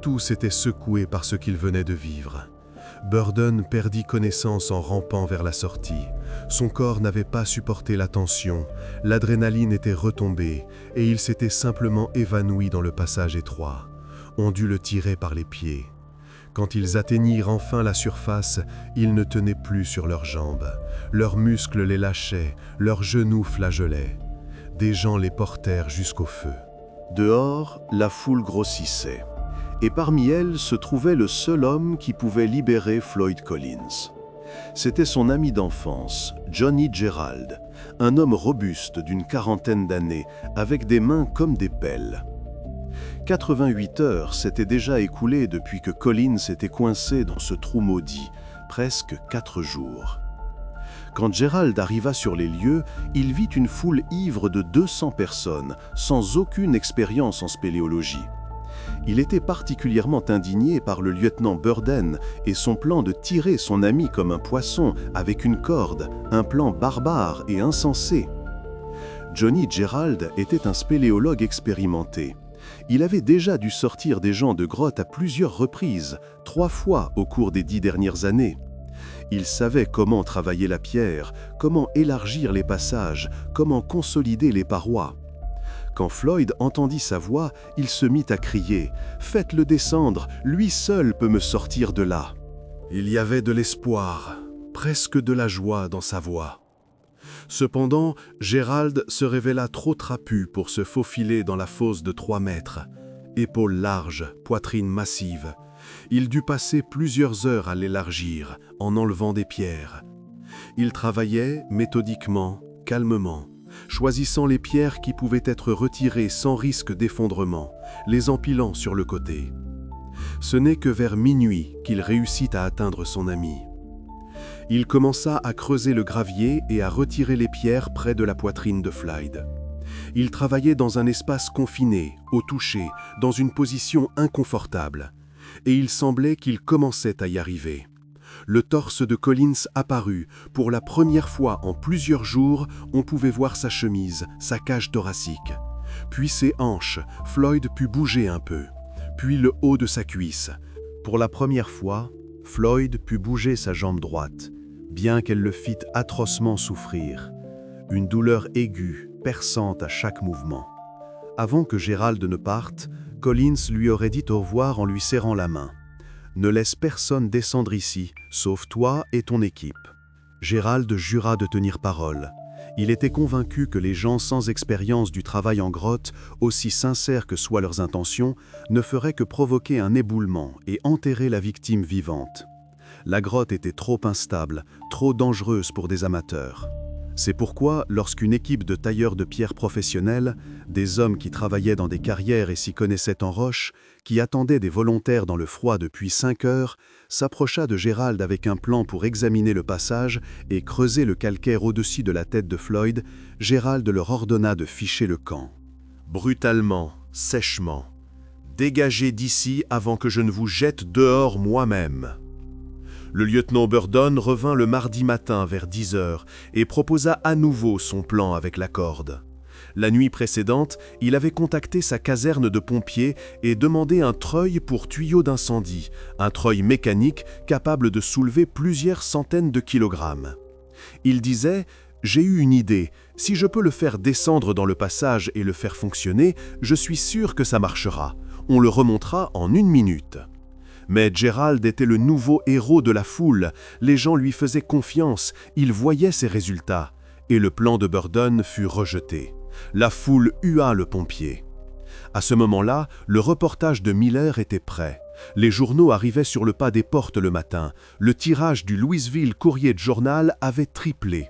[SPEAKER 2] Tous étaient secoués par ce qu'ils venaient de vivre. Burdon perdit connaissance en rampant vers la sortie. Son corps n'avait pas supporté la tension, l'adrénaline était retombée et il s'était simplement évanoui dans le passage étroit. On dut le tirer par les pieds. Quand ils atteignirent enfin la surface, ils ne tenaient plus sur leurs jambes. Leurs muscles les lâchaient, leurs genoux flageolaient. Des gens les portèrent jusqu'au feu.
[SPEAKER 1] Dehors, la foule grossissait. Et parmi elles se trouvait le seul homme qui pouvait libérer Floyd Collins. C'était son ami d'enfance, Johnny Gerald, un homme robuste d'une quarantaine d'années, avec des mains comme des pelles. 88 heures s'étaient déjà écoulées depuis que Collins était coincé dans ce trou maudit, presque 4 jours. Quand Gerald arriva sur les lieux, il vit une foule ivre de 200 personnes, sans aucune expérience en spéléologie. Il était particulièrement indigné par le lieutenant Burden et son plan de tirer son ami comme un poisson avec une corde, un plan barbare et insensé. Johnny Gerald était un spéléologue expérimenté. Il avait déjà dû sortir des gens de grotte à plusieurs reprises, 3 fois au cours des 10 dernières années. Il savait comment travailler la pierre, comment élargir les passages, comment consolider les parois. Quand Floyd entendit sa voix, il se mit à crier « Faites-le descendre, lui seul peut me sortir de là !»
[SPEAKER 2] Il y avait de l'espoir, presque de la joie dans sa voix. Cependant, Gerald se révéla trop trapu pour se faufiler dans la fosse de 3 mètres. Épaules larges, poitrine massive. Il dut passer plusieurs heures à l'élargir, en enlevant des pierres. Il travaillait méthodiquement, calmement, choisissant les pierres qui pouvaient être retirées sans risque d'effondrement, les empilant sur le côté. Ce n'est que vers minuit qu'il réussit à atteindre son ami. Il commença à creuser le gravier et à retirer les pierres près de la poitrine de Floyd. Il travaillait dans un espace confiné, au toucher, dans une position inconfortable. Et il semblait qu'il commençait à y arriver. Le torse de Collins apparut. Pour la première fois en plusieurs jours, on pouvait voir sa chemise, sa cage thoracique. Puis ses hanches, Floyd put bouger un peu. Puis le haut de sa cuisse.
[SPEAKER 4] Pour la première fois, Floyd put bouger sa jambe droite, bien qu'elle le fît atrocement souffrir. Une douleur aiguë, perçante à chaque mouvement. Avant que Gerald ne parte, Collins lui aurait dit au revoir en lui serrant la main. « Ne laisse personne descendre ici, sauf toi et ton équipe. » Gerald jura de tenir parole. Il était convaincu que les gens sans expérience du travail en grotte, aussi sincères que soient leurs intentions, ne feraient que provoquer un éboulement et enterrer la victime vivante. La grotte était trop instable, trop dangereuse pour des amateurs. C'est pourquoi, lorsqu'une équipe de tailleurs de pierre professionnels, des hommes qui travaillaient dans des carrières et s'y connaissaient en roche, qui attendaient des volontaires dans le froid depuis 5 heures, s'approcha de Gerald avec un plan pour examiner le passage et creuser le calcaire au-dessus de la tête de Floyd, Gerald leur ordonna de ficher le camp.
[SPEAKER 1] Brutalement, sèchement. Dégagez d'ici avant que je ne vous jette dehors moi-même. Le lieutenant Burden revint le mardi matin vers 10 heures et proposa à nouveau son plan avec la corde. La nuit précédente, il avait contacté sa caserne de pompiers et demandé un treuil pour tuyau d'incendie, un treuil mécanique capable de soulever plusieurs centaines de kilogrammes. Il disait « J'ai eu une idée, si je peux le faire descendre dans le passage et le faire fonctionner, je suis sûr que ça marchera. On le remontera en 1 minute. » Mais Gerald était le nouveau héros de la foule, les gens lui faisaient confiance, il voyait ses résultats, et le plan de Burden fut rejeté. La foule hua le pompier. À ce moment-là, le reportage de Miller était prêt. Les journaux arrivaient sur le pas des portes le matin. Le tirage du Louisville Courier Journal avait triplé.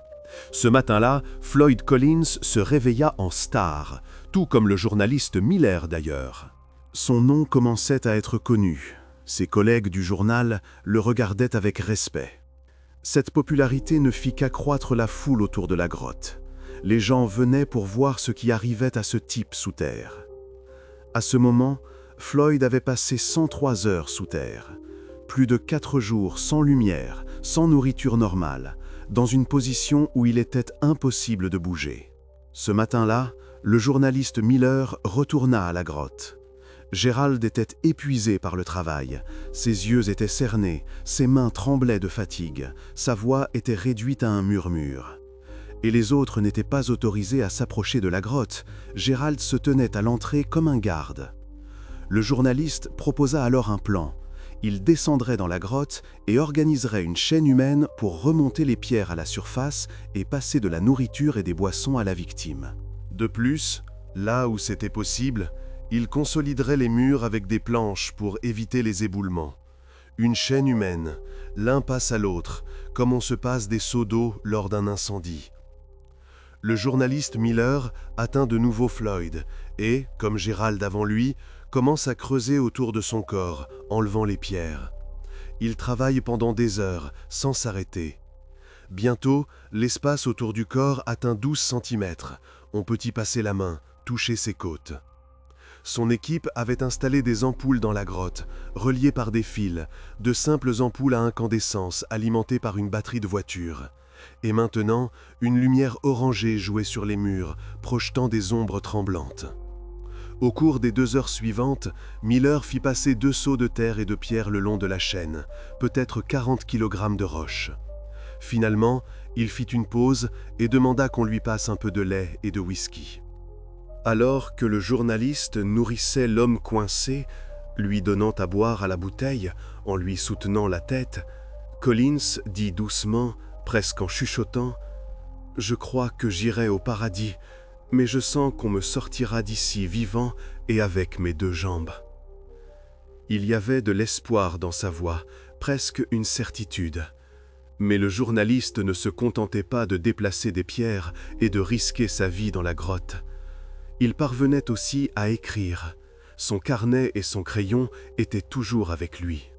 [SPEAKER 1] Ce matin-là, Floyd Collins se réveilla en star, tout comme le journaliste Miller d'ailleurs.
[SPEAKER 2] Son nom commençait à être connu. Ses collègues du journal le regardaient avec respect. Cette popularité ne fit qu'accroître la foule autour de la grotte. Les gens venaient pour voir ce qui arrivait à ce type sous terre. À ce moment, Floyd avait passé 103 heures sous terre. Plus de 4 jours sans lumière, sans nourriture normale, dans une position où il était impossible de bouger. Ce matin-là, le journaliste Miller retourna à la grotte. Gerald était épuisé par le travail, ses yeux étaient cernés, ses mains tremblaient de fatigue, sa voix était réduite à un murmure. Et les autres n'étaient pas autorisés à s'approcher de la grotte, Gerald se tenait à l'entrée comme un garde. Le journaliste proposa alors un plan. Il descendrait dans la grotte et organiserait une chaîne humaine pour remonter les pierres à la surface et passer de la nourriture et des boissons à la victime.
[SPEAKER 1] De plus, là où c'était possible, il consoliderait les murs avec des planches pour éviter les éboulements.
[SPEAKER 2] une chaîne humaine. L'un passe à l'autre, comme on se passe des seaux d'eau lors d'un incendie. Le journaliste Miller atteint de nouveau Floyd et, comme Gérald avant lui, commence à creuser autour de son corps, enlevant les pierres. Il travaille pendant des heures, sans s'arrêter. Bientôt, l'espace autour du corps atteint 12 cm. On peut y passer la main, toucher ses côtes. Son équipe avait installé des ampoules dans la grotte, reliées par des fils, de simples ampoules à incandescence alimentées par une batterie de voiture. Et maintenant, une lumière orangée jouait sur les murs, projetant des ombres tremblantes. Au cours des 2 heures suivantes, Miller fit passer 2 seaux de terre et de pierre le long de la chaîne, peut-être 40 kg de roches. Finalement, il fit une pause et demanda qu'on lui passe un peu de lait et de whisky. Alors que le journaliste nourrissait l'homme coincé, lui donnant à boire à la bouteille, en lui soutenant la tête, Collins dit doucement, presque en chuchotant, « Je crois que j'irai au paradis, mais je sens qu'on me sortira d'ici vivant et avec mes 2 jambes. » Il y avait de l'espoir dans sa voix, presque une certitude. Mais le journaliste ne se contentait pas de déplacer des pierres et de risquer sa vie dans la grotte. Il parvenait aussi à écrire. Son carnet et son crayon étaient toujours avec lui.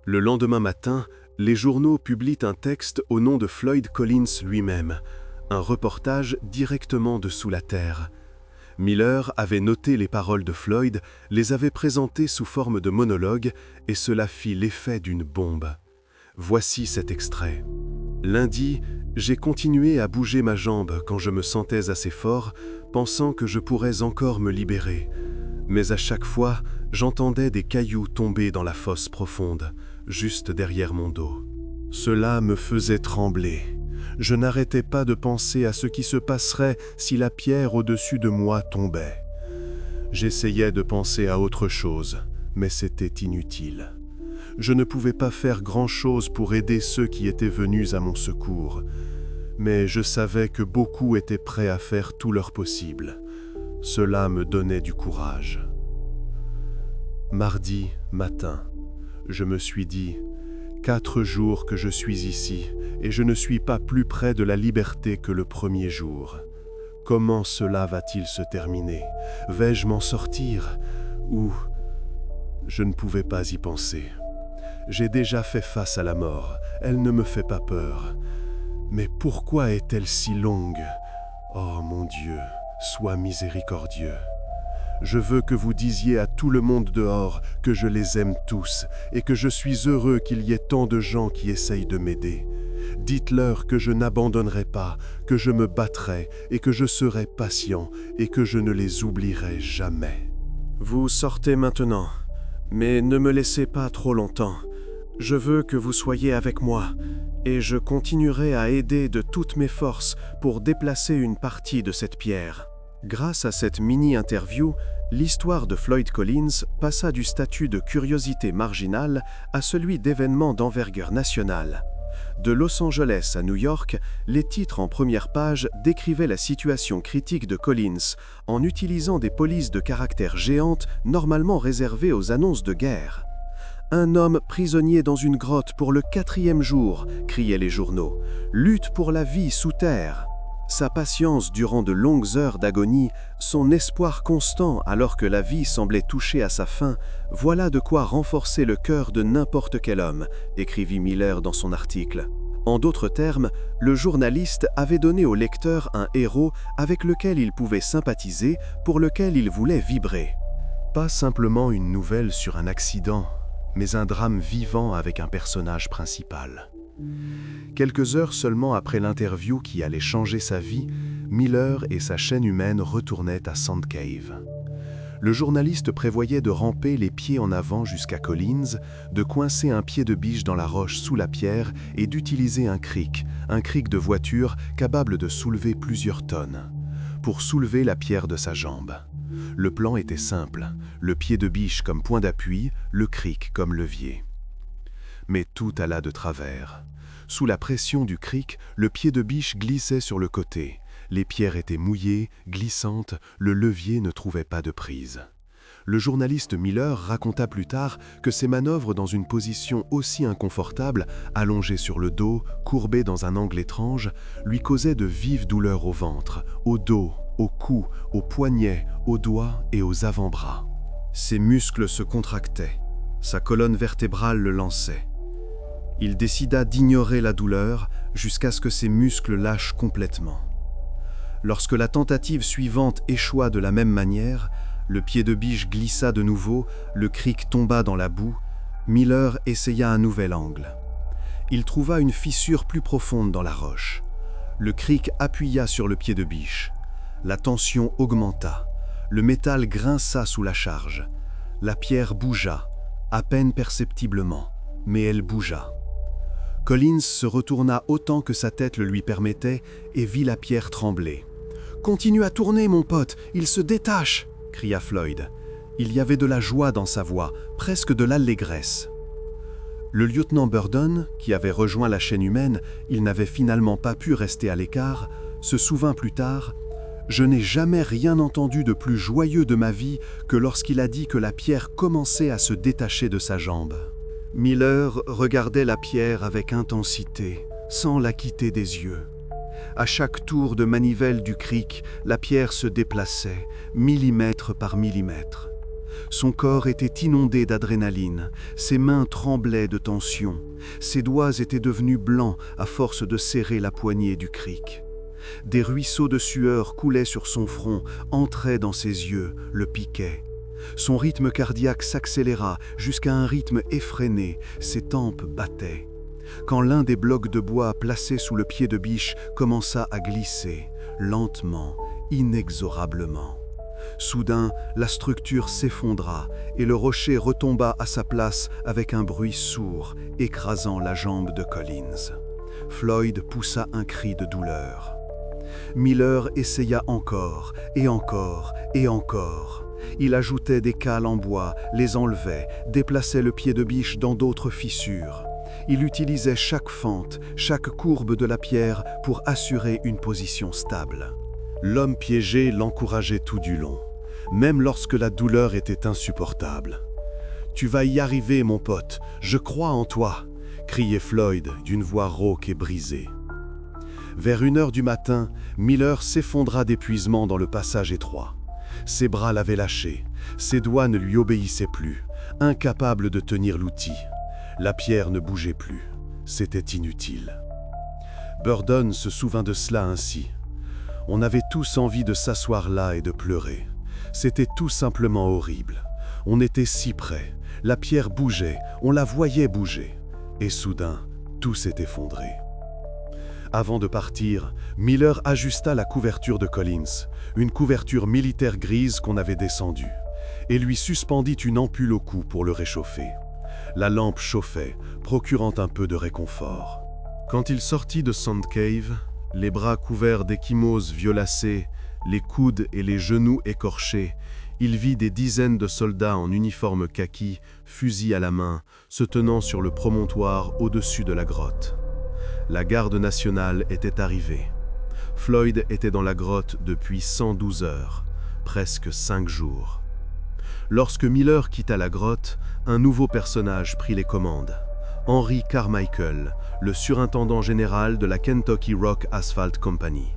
[SPEAKER 2] Le lendemain matin, les journaux publient un texte au nom de Floyd Collins lui-même, un reportage directement de sous la terre. Miller avait noté les paroles de Floyd, les avait présentées sous forme de monologue, et cela fit l'effet d'une bombe. Voici cet extrait. « Lundi, j'ai continué à bouger ma jambe quand je me sentais assez fort, pensant que je pourrais encore me libérer. Mais à chaque fois, j'entendais des cailloux tomber dans la fosse profonde, juste derrière mon dos. Cela me faisait trembler. Je n'arrêtais pas de penser à ce qui se passerait si la pierre au-dessus de moi tombait. J'essayais de penser à autre chose, mais c'était inutile. Je ne pouvais pas faire grand-chose pour aider ceux qui étaient venus à mon secours, mais je savais que beaucoup étaient prêts à faire tout leur possible. Cela me donnait du courage. Mardi matin, je me suis dit, 4 jours que je suis ici, et je ne suis pas plus près de la liberté que le premier jour. Comment cela va-t-il se terminer? Vais-je m'en sortir? Ou... Je ne pouvais pas y penser. J'ai déjà fait face à la mort, elle ne me fait pas peur. Mais pourquoi est-elle si longue? Oh mon Dieu, sois miséricordieux. Je veux que vous disiez à tout le monde dehors que je les aime tous et que je suis heureux qu'il y ait tant de gens qui essayent de m'aider. Dites-leur que je n'abandonnerai pas, que je me battrai et que je serai patient et que je ne les oublierai jamais. Vous sortez maintenant, mais ne me laissez pas trop longtemps. Je veux que vous soyez avec moi et je continuerai à aider de toutes mes forces pour déplacer une partie de cette pierre. Grâce à cette mini-interview, l'histoire de Floyd Collins passa du statut de curiosité marginale à celui d'événement d'envergure nationale. De Los Angeles à New York, les titres en première page décrivaient la situation critique de Collins en utilisant des polices de caractère géantes normalement réservées aux annonces de guerre. « Un homme prisonnier dans une grotte pour le 4e jour », criaient les journaux. « Lutte pour la vie sous terre ». Sa patience durant de longues heures d'agonie, son espoir constant alors que la vie semblait toucher à sa fin, voilà de quoi renforcer le cœur de n'importe quel homme, écrivit Miller dans son article. En d'autres termes, le journaliste avait donné au lecteur un héros avec lequel il pouvait sympathiser, pour lequel il voulait vibrer. Pas simplement une nouvelle sur un accident, mais un drame vivant avec un personnage principal. Quelques heures seulement après l'interview qui allait changer sa vie, Miller et sa chaîne humaine retournaient à Sand Cave. Le journaliste prévoyait de ramper les pieds en avant jusqu'à Collins, de coincer un pied de biche dans la roche sous la pierre et d'utiliser un cric de voiture capable de soulever plusieurs tonnes, pour soulever la pierre de sa jambe. Le plan était simple, le pied de biche comme point d'appui, le cric comme levier. Mais tout alla de travers. Sous la pression du cric, le pied de biche glissait sur le côté. Les pierres étaient mouillées, glissantes, le levier ne trouvait pas de prise.
[SPEAKER 4] Le journaliste Miller raconta plus tard que ces manœuvres dans une position aussi inconfortable, allongé sur le dos, courbé dans un angle étrange, lui causaient de vives douleurs au ventre, au dos, au cou, aux poignets, aux doigts et aux avant-bras. Ses muscles se contractaient, sa colonne vertébrale le lançait. Il décida d'ignorer la douleur jusqu'à ce que ses muscles lâchent complètement. Lorsque la tentative suivante échoua de la même manière, le pied de biche glissa de nouveau, le cric tomba dans la boue, Miller essaya un nouvel angle. Il trouva une fissure plus profonde dans la roche. Le cric appuya sur le pied de biche. La tension augmenta. Le métal grinça sous la charge. La pierre bougea, à peine perceptiblement, mais elle bougea. Collins se retourna autant que sa tête le lui permettait et vit la pierre trembler. « Continue à tourner, mon pote, il se détache !» cria Floyd. Il y avait de la joie dans sa voix, presque de l'allégresse. Le lieutenant Burdon, qui avait rejoint la chaîne humaine, il n'avait finalement pas pu rester à l'écart, se souvint plus tard « Je n'ai jamais rien entendu de plus joyeux de ma vie que lorsqu'il a dit que la pierre commençait à se détacher de sa jambe. » Miller regardait la pierre avec intensité, sans la quitter des yeux. À chaque tour de manivelle du cric, la pierre se déplaçait, millimètre par millimètre. Son corps était inondé d'adrénaline, ses mains tremblaient de tension, ses doigts étaient devenus blancs à force de serrer la poignée du cric. Des ruisseaux de sueur coulaient sur son front, entraient dans ses yeux, le piquaient. Son rythme cardiaque s'accéléra jusqu'à un rythme effréné, ses tempes battaient. Quand l'un des blocs de bois placés sous le pied de biche commença à glisser, lentement, inexorablement. Soudain, la structure s'effondra et le rocher retomba à sa place avec un bruit sourd, écrasant la jambe de Collins. Floyd poussa un cri de douleur. Miller essaya encore, et encore, et encore. Il ajoutait des cales en bois, les enlevait, déplaçait le pied de biche dans d'autres fissures. Il utilisait chaque fente, chaque courbe de la pierre pour assurer une position stable. L'homme piégé l'encourageait tout du long, même lorsque la douleur était insupportable. « Tu vas y arriver, mon pote, je crois en toi !» criait Floyd d'une voix rauque et brisée. Vers 1h du matin, Miller s'effondra d'épuisement dans le passage étroit. Ses bras l'avaient lâché, ses doigts ne lui obéissaient plus, incapable de tenir l'outil. La pierre ne bougeait plus, c'était inutile. Burdon se souvint de cela ainsi. On avait tous envie de s'asseoir là et de pleurer. C'était tout simplement horrible. On était si près, la pierre bougeait, on la voyait bouger. Et soudain, tout s'est effondré. Avant de partir, Miller ajusta la couverture de Collins, une couverture militaire grise qu'on avait descendue, et lui suspendit une ampoule au cou pour le réchauffer. La lampe chauffait, procurant un peu de réconfort. Quand il sortit de Sand Cave, les bras couverts d'échymoses violacées, les coudes et les genoux écorchés, il vit des dizaines de soldats en uniforme kaki, fusil à la main, se tenant sur le promontoire au-dessus de la grotte. La garde nationale était arrivée. Floyd était dans la grotte depuis 112 heures, presque 5 jours. Lorsque Miller quitta la grotte, un nouveau personnage prit les commandes. Henry Carmichael, le surintendant général de la Kentucky Rock Asphalt Company.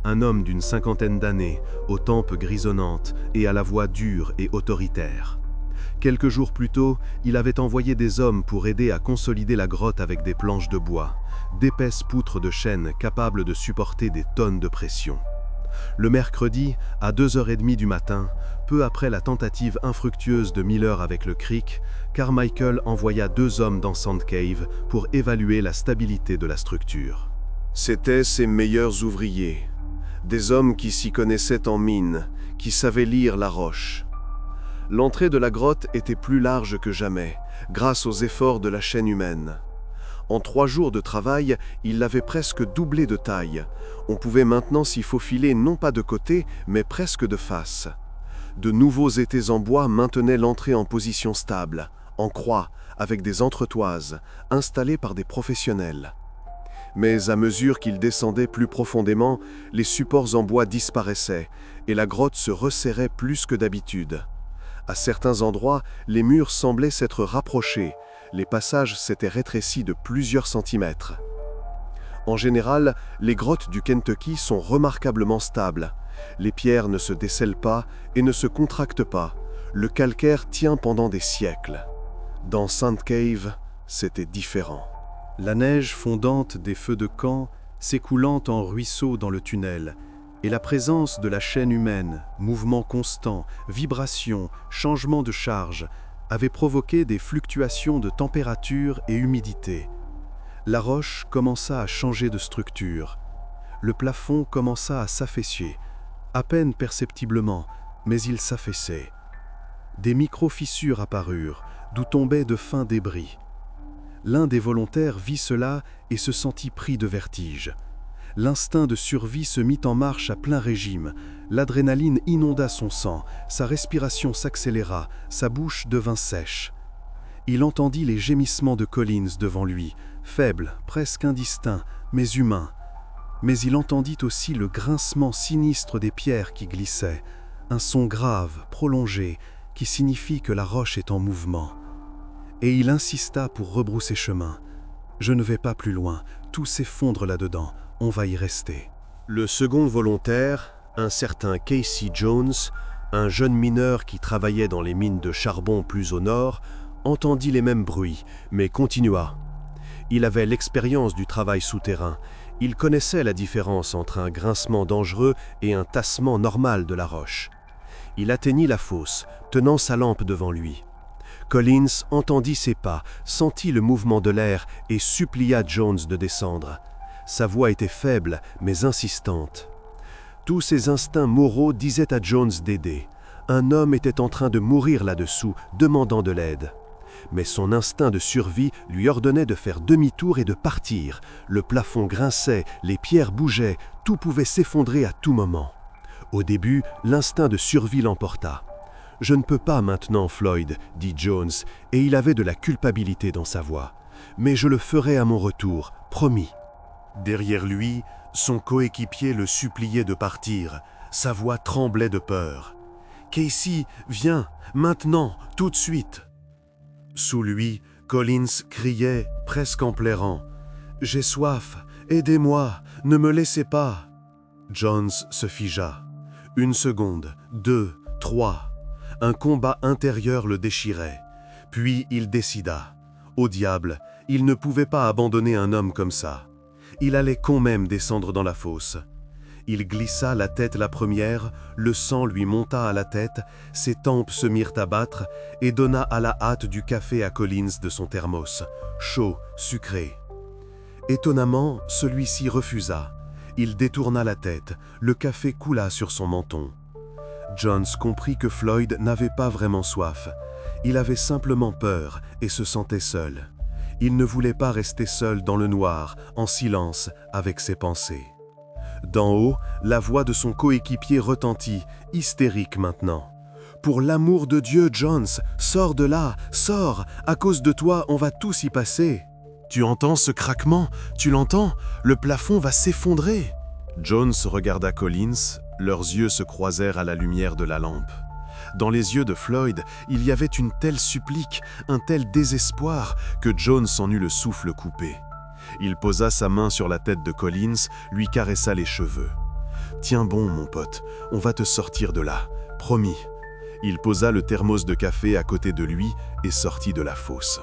[SPEAKER 4] Un homme d'une 50aine d'années, aux tempes grisonnantes et à la voix dure et autoritaire. Quelques jours plus tôt, il avait envoyé des hommes pour aider à consolider la grotte avec des planches de bois, d'épaisses poutres de chêne capables de supporter des tonnes de pression. Le mercredi, à 2h30 du matin, peu après la tentative infructueuse de Miller avec le cric, Carmichael envoya 2 hommes dans Sand Cave pour évaluer la stabilité de la structure. C'étaient ses meilleurs ouvriers, des hommes qui s'y connaissaient en mine, qui savaient lire la roche. L'entrée de la grotte était plus large que jamais, grâce aux efforts de la chaîne humaine. En 3 jours de travail, il l'avait presque doublé de taille. On pouvait maintenant s'y faufiler non pas de côté, mais presque de face. De nouveaux étais en bois maintenaient l'entrée en position stable, en croix, avec des entretoises, installées par des professionnels. Mais à mesure qu'il descendait plus profondément, les supports en bois disparaissaient, et la grotte se resserrait plus que d'habitude.
[SPEAKER 2] À certains endroits, les murs semblaient s'être rapprochés, les passages s'étaient rétrécis de plusieurs centimètres. En général, les grottes du Kentucky sont remarquablement stables. Les pierres ne se décèlent pas et ne se contractent pas. Le calcaire tient pendant des siècles. Dans Sand Cave, c'était différent.
[SPEAKER 3] La neige fondante des feux de camp s'écoulant en ruisseaux dans le tunnel, et la présence de la chaîne humaine, mouvement constant, vibration, changement de charge, avait provoqué des fluctuations de température et humidité. La roche commença à changer de structure. Le plafond commença à s'affaisser, à peine perceptiblement, mais il s'affaissait. Des micro-fissures apparurent, d'où tombaient de fins débris. L'un des volontaires vit cela et se sentit pris de vertige. L'instinct de survie se mit en marche à plein régime. L'adrénaline inonda son sang, sa respiration s'accéléra, sa bouche devint sèche. Il entendit les gémissements de Collins devant lui, faibles, presque indistincts, mais humains. Mais il entendit aussi le grincement sinistre des pierres qui glissaient, un son grave, prolongé, qui signifie que la roche est en mouvement. Et il insista pour rebrousser chemin. « Je ne vais pas plus loin, tout s'effondre là-dedans, on va y rester. »
[SPEAKER 4] Le second volontaire, un certain Casey Jones, un jeune mineur qui travaillait dans les mines de charbon plus au nord, entendit les mêmes bruits, mais continua. Il avait l'expérience du travail souterrain. Il connaissait la différence entre un grincement dangereux et un tassement normal de la roche. Il atteignit la fosse, tenant sa lampe devant lui. Collins entendit ses pas, sentit le mouvement de l'air et supplia Jones de descendre. Sa voix était faible, mais insistante. Tous ses instincts moraux disaient à Jones d'aider. Un homme était en train de mourir là-dessous, demandant de l'aide. Mais son instinct de survie lui ordonnait de faire demi-tour et de partir. Le plafond grinçait, les pierres bougeaient, tout pouvait s'effondrer à tout moment. Au début, l'instinct de survie l'emporta. « Je ne peux pas maintenant, Floyd, » dit Jones, et il avait de la culpabilité dans sa voix. « Mais je le ferai à mon retour, promis. » Derrière lui, son coéquipier le suppliait de partir. Sa voix tremblait de peur. « Casey, viens, maintenant, tout de suite !» Sous lui, Collins criait, presque en pleurant. « J'ai soif, aidez-moi, ne me laissez pas !» Jones se figea. 1 seconde, 2, 3. Un combat intérieur le déchirait. Puis il décida. Au diable, il ne pouvait pas abandonner un homme comme ça. Il allait quand même descendre dans la fosse. Il glissa la tête la première, le sang lui monta à la tête, ses tempes se mirent à battre et donna à la hâte du café à Collins de son thermos, chaud, sucré. Étonnamment, celui-ci refusa. Il détourna la tête, le café coula sur son menton. Jones comprit que Floyd n'avait pas vraiment soif. Il avait simplement peur et se sentait seul. Il ne voulait pas rester seul dans le noir, en silence, avec ses pensées. D'en haut, la voix de son coéquipier retentit, hystérique maintenant. « Pour l'amour de Dieu, Jones, sors de là, sors, à cause de toi, on va tous y passer. » « Tu entends ce craquement? Tu l'entends? Le plafond va s'effondrer. » Jones regarda Collins, leurs yeux se croisèrent à la lumière de la lampe. Dans les yeux de Floyd, il y avait une telle supplique, un tel désespoir, que Jones en eut le souffle coupé. Il posa sa main sur la tête de Collins, lui caressa les cheveux. « Tiens bon, mon pote, on va te sortir de là, promis. » Il posa le thermos de café à côté de lui et sortit de la fosse.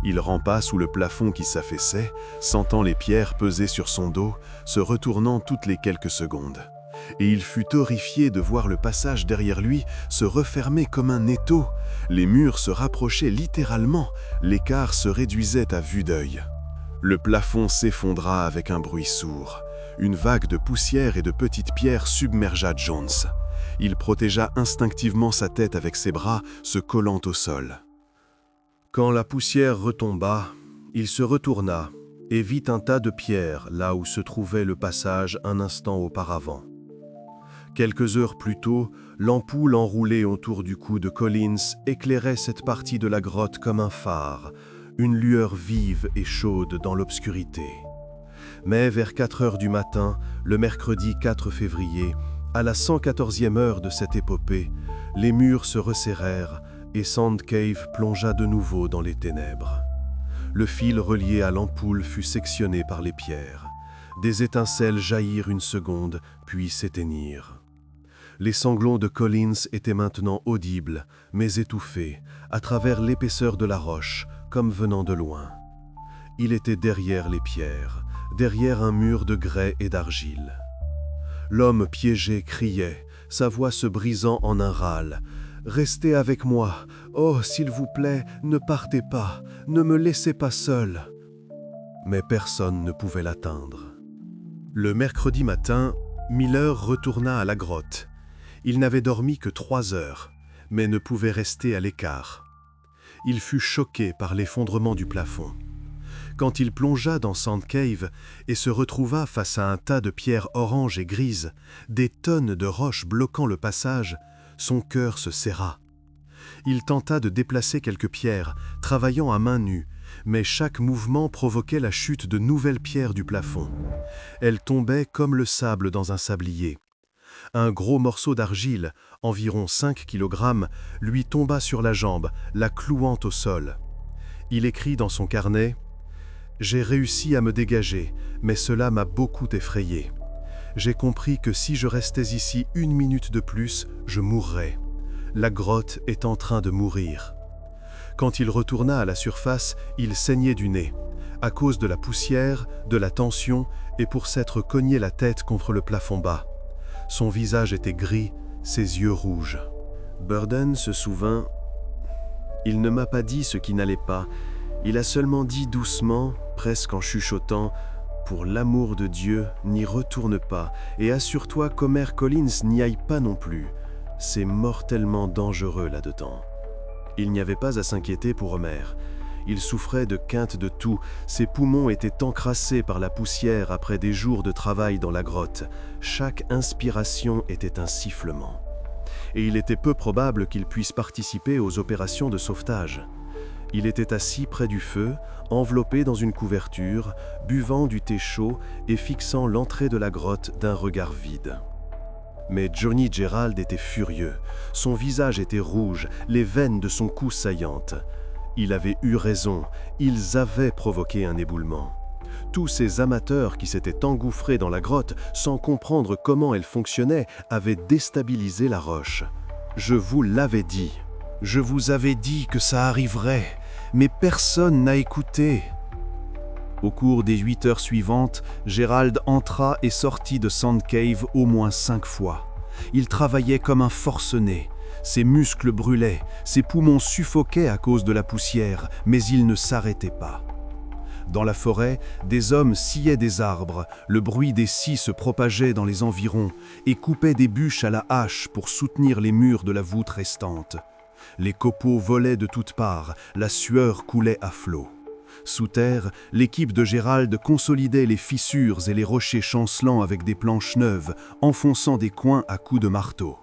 [SPEAKER 4] Il rampa sous le plafond qui s'affaissait, sentant les pierres peser sur son dos, se retournant toutes les quelques secondes. Et il fut horrifié de voir le passage derrière lui se refermer comme un étau. Les murs se rapprochaient littéralement, l'écart se réduisait à vue d'œil. Le plafond s'effondra avec un bruit sourd. Une vague de poussière et de petites pierres submergea Jones. Il protégea instinctivement sa tête avec ses bras, se collant au sol. Quand la poussière retomba, il se retourna et vit un tas de pierres là où se trouvait le passage un instant auparavant. Quelques heures plus tôt, l'ampoule enroulée autour du cou de Collins éclairait cette partie de la grotte comme un phare, une lueur vive et chaude dans l'obscurité. Mais vers 4 heures du matin, le mercredi 4 février, à la 114e heure de cette épopée,
[SPEAKER 2] Les murs se resserrèrent et Sand Cave plongea de nouveau dans les ténèbres. Le fil relié à l'ampoule fut sectionné par les pierres. Des étincelles jaillirent une seconde, puis s'éteignirent. Les sanglots de Collins étaient maintenant audibles, mais étouffés, à travers l'épaisseur de la roche, comme venant de loin. Il était derrière les pierres, derrière un mur de grès et d'argile. L'homme piégé criait, sa voix se brisant en un râle. « Restez avec moi. Oh, s'il vous plaît, ne partez pas. Ne me laissez pas seul. » Mais personne ne pouvait l'atteindre. Le mercredi matin, Miller retourna à la grotte. Il n'avait dormi que 3 heures, mais ne pouvait rester à l'écart. Il fut choqué par l'effondrement du plafond. Quand il plongea dans Sand Cave et se retrouva face à un tas de pierres oranges et grises, des tonnes de roches bloquant le passage, son cœur se serra. Il tenta de déplacer quelques pierres, travaillant à main nue, mais chaque mouvement provoquait la chute de nouvelles pierres du plafond. Elles tombaient comme le sable dans un sablier. Un gros morceau d'argile, environ 5 kg, lui tomba sur la jambe, la clouant au sol. Il écrit dans son carnet « J'ai réussi à me dégager, mais cela m'a beaucoup effrayé. J'ai compris que si je restais ici 1 minute de plus, je mourrais. La grotte est en train de mourir. » Quand il retourna à la surface, il saignait du nez, à cause de la poussière, de la tension et pour s'être cogné la tête contre le plafond bas. Son visage était gris, ses yeux rouges.
[SPEAKER 4] Burden se souvint. Il ne m'a pas dit ce qui n'allait pas. Il a seulement dit doucement, presque en chuchotant, « Pour l'amour de Dieu, n'y retourne pas, et assure-toi qu'Homer Collins n'y aille pas non plus. C'est mortellement dangereux là-dedans. » Il n'y avait pas à s'inquiéter pour Homer. Il souffrait de quintes de toux, ses poumons étaient encrassés par la poussière après des jours de travail dans la grotte. Chaque inspiration était un sifflement. Et il était peu probable qu'il puisse participer aux opérations de sauvetage. Il était assis près du feu, enveloppé dans une couverture, buvant du thé chaud et fixant l'entrée de la grotte d'un regard vide. Mais Johnny Gerald était furieux. Son visage était rouge, les veines de son cou saillantes. Il avait eu raison, ils avaient provoqué un éboulement. Tous ces amateurs qui s'étaient engouffrés dans la grotte sans comprendre comment elle fonctionnait avaient déstabilisé la roche. Je vous l'avais dit. Je vous avais dit que ça arriverait, mais personne n'a écouté. Au cours des 8 heures suivantes, Gerald entra et sortit de Sand Cave au moins 5 fois. Il travaillait comme un forcené. Ses muscles brûlaient, ses poumons suffoquaient à cause de la poussière, mais il ne s'arrêtait pas. Dans la forêt, des hommes sciaient des arbres, le bruit des scies se propageait dans les environs et coupait des bûches à la hache pour soutenir les murs de la voûte restante. Les copeaux volaient de toutes parts, la sueur coulait à flots. Sous terre, l'équipe de Gerald consolidait les fissures et les rochers chancelants avec des planches neuves, enfonçant des coins à coups de marteau.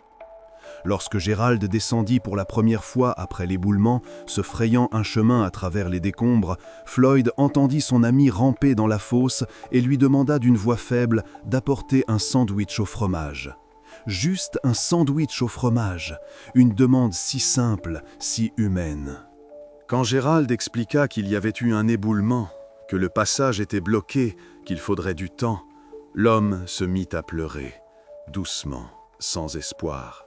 [SPEAKER 4] Lorsque Gerald descendit pour la première fois après l'éboulement, se frayant un chemin à travers les décombres, Floyd entendit son ami ramper dans la fosse et lui demanda d'une voix faible d'apporter un sandwich au fromage. Juste un sandwich au fromage, une demande si simple, si humaine. Quand Gerald expliqua qu'il y avait eu un éboulement, que le passage était bloqué, qu'il faudrait du temps, l'homme se mit à pleurer, doucement, sans espoir.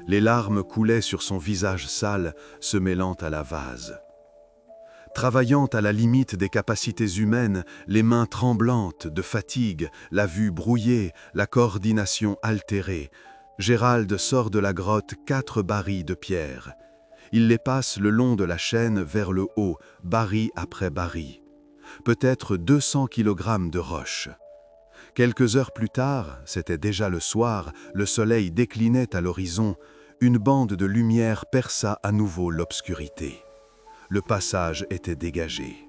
[SPEAKER 4] Les larmes coulaient sur son visage sale, se mêlant à la vase. Travaillant à la limite des capacités humaines, les mains tremblantes de fatigue, la vue brouillée, la coordination altérée, Gerald sort de la grotte 4 barils de pierre. Il les passe le long de la chaîne vers le haut, baril après baril. Peut-être 200 kg de roches. Quelques heures plus tard, c'était déjà le soir, le soleil déclinait à l'horizon, une bande de lumière perça à nouveau l'obscurité. Le passage était dégagé.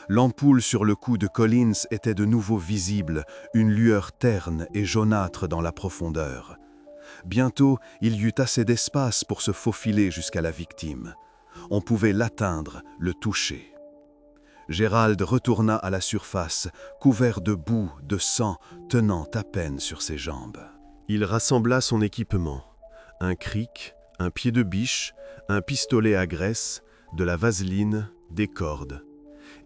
[SPEAKER 4] L'ampoule sur le cou de Collins était de nouveau visible, une lueur terne et jaunâtre dans la profondeur. Bientôt, il y eut assez d'espace pour se faufiler jusqu'à la victime. On pouvait l'atteindre, le toucher. Gerald retourna à la surface, couvert de boue, de sang, tenant à peine sur ses jambes. Il rassembla son équipement. Un cric, un pied de biche, un pistolet à graisse, de la vaseline, des cordes.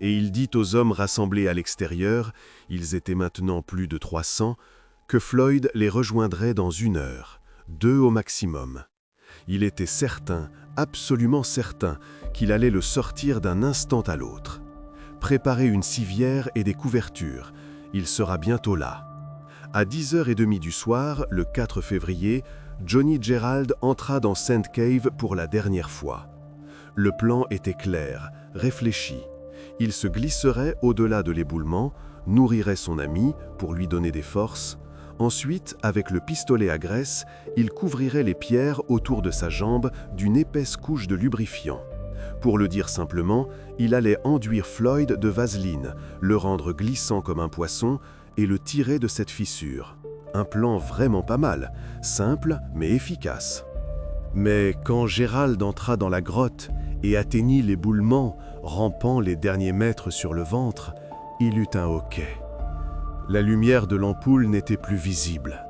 [SPEAKER 4] Et il dit aux hommes rassemblés à l'extérieur, ils étaient maintenant plus de 300, que Floyd les rejoindrait dans 1 heure, 2 au maximum. Il était certain, absolument certain, qu'il allait le sortir d'un instant à l'autre. Préparez une civière et des couvertures, il sera bientôt là. À 10h30 du soir, le 4 février, Johnny Gerald entra dans Sand Cave pour la dernière fois. Le plan était clair, réfléchi. Il se glisserait au-delà de l'éboulement, nourrirait son ami pour lui donner des forces. Ensuite, avec le pistolet à graisse, il couvrirait les pierres autour de sa jambe d'une épaisse couche de lubrifiant. Pour le dire simplement, il allait enduire Floyd de vaseline, le rendre glissant comme un poisson et le tirer de cette fissure. Un plan vraiment pas mal, simple mais efficace. Mais quand Gerald entra dans la grotte et atteignit l'éboulement, rampant les derniers mètres sur le ventre, il eut un hoquet. La lumière de l'ampoule n'était plus visible,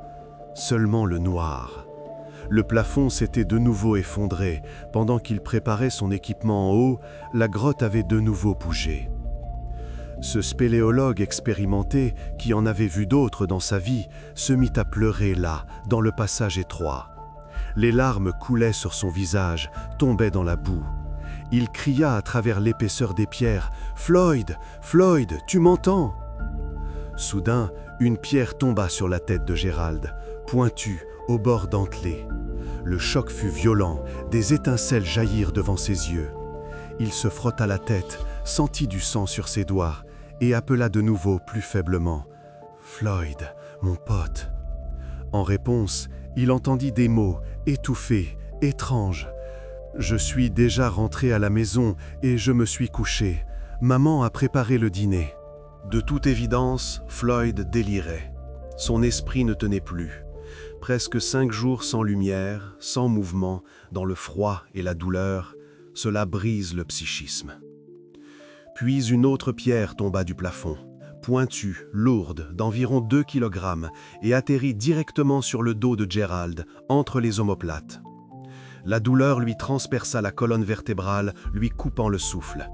[SPEAKER 4] seulement le noir. Le plafond s'était de nouveau effondré. Pendant qu'il préparait son équipement en haut, la grotte avait de nouveau bougé. Ce spéléologue expérimenté, qui en avait vu d'autres dans sa vie, se mit à pleurer là, dans le passage étroit. Les larmes coulaient sur son visage, tombaient dans la boue. Il cria à travers l'épaisseur des pierres « Floyd, Floyd, tu m'entends ?» Soudain, une pierre tomba sur la tête de Gerald, pointue, au bord dentelé. Le choc fut violent, des étincelles jaillirent devant ses yeux. Il se frotta la tête, sentit du sang sur ses doigts et appela de nouveau plus faiblement « Floyd, mon pote !» En réponse, il entendit des mots étouffés, étranges. « Je suis déjà rentré à la maison et je me suis couché. Maman a préparé le dîner. » De toute évidence, Floyd délirait. Son esprit ne tenait plus. Presque 5 jours sans lumière, sans mouvement, dans le froid et la douleur, cela brise le psychisme. Puis une autre pierre tomba du plafond, pointue, lourde, d'environ 2 kg, et atterrit directement sur le dos de Gerald, entre les omoplates. La douleur lui transperça la colonne vertébrale, lui coupant le souffle.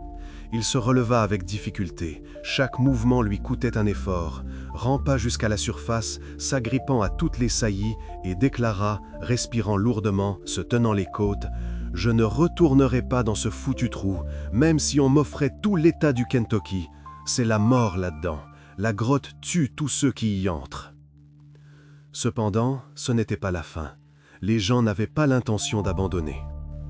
[SPEAKER 4] Il se releva avec difficulté, chaque mouvement lui coûtait un effort, rampa jusqu'à la surface, s'agrippant à toutes les saillies et déclara, respirant lourdement, se tenant les côtes, « Je ne retournerai pas dans ce foutu trou, même si on m'offrait tout l'État du Kentucky. C'est la mort là-dedans. La grotte tue tous ceux qui y entrent. » Cependant, ce n'était pas la fin. Les gens n'avaient pas l'intention d'abandonner.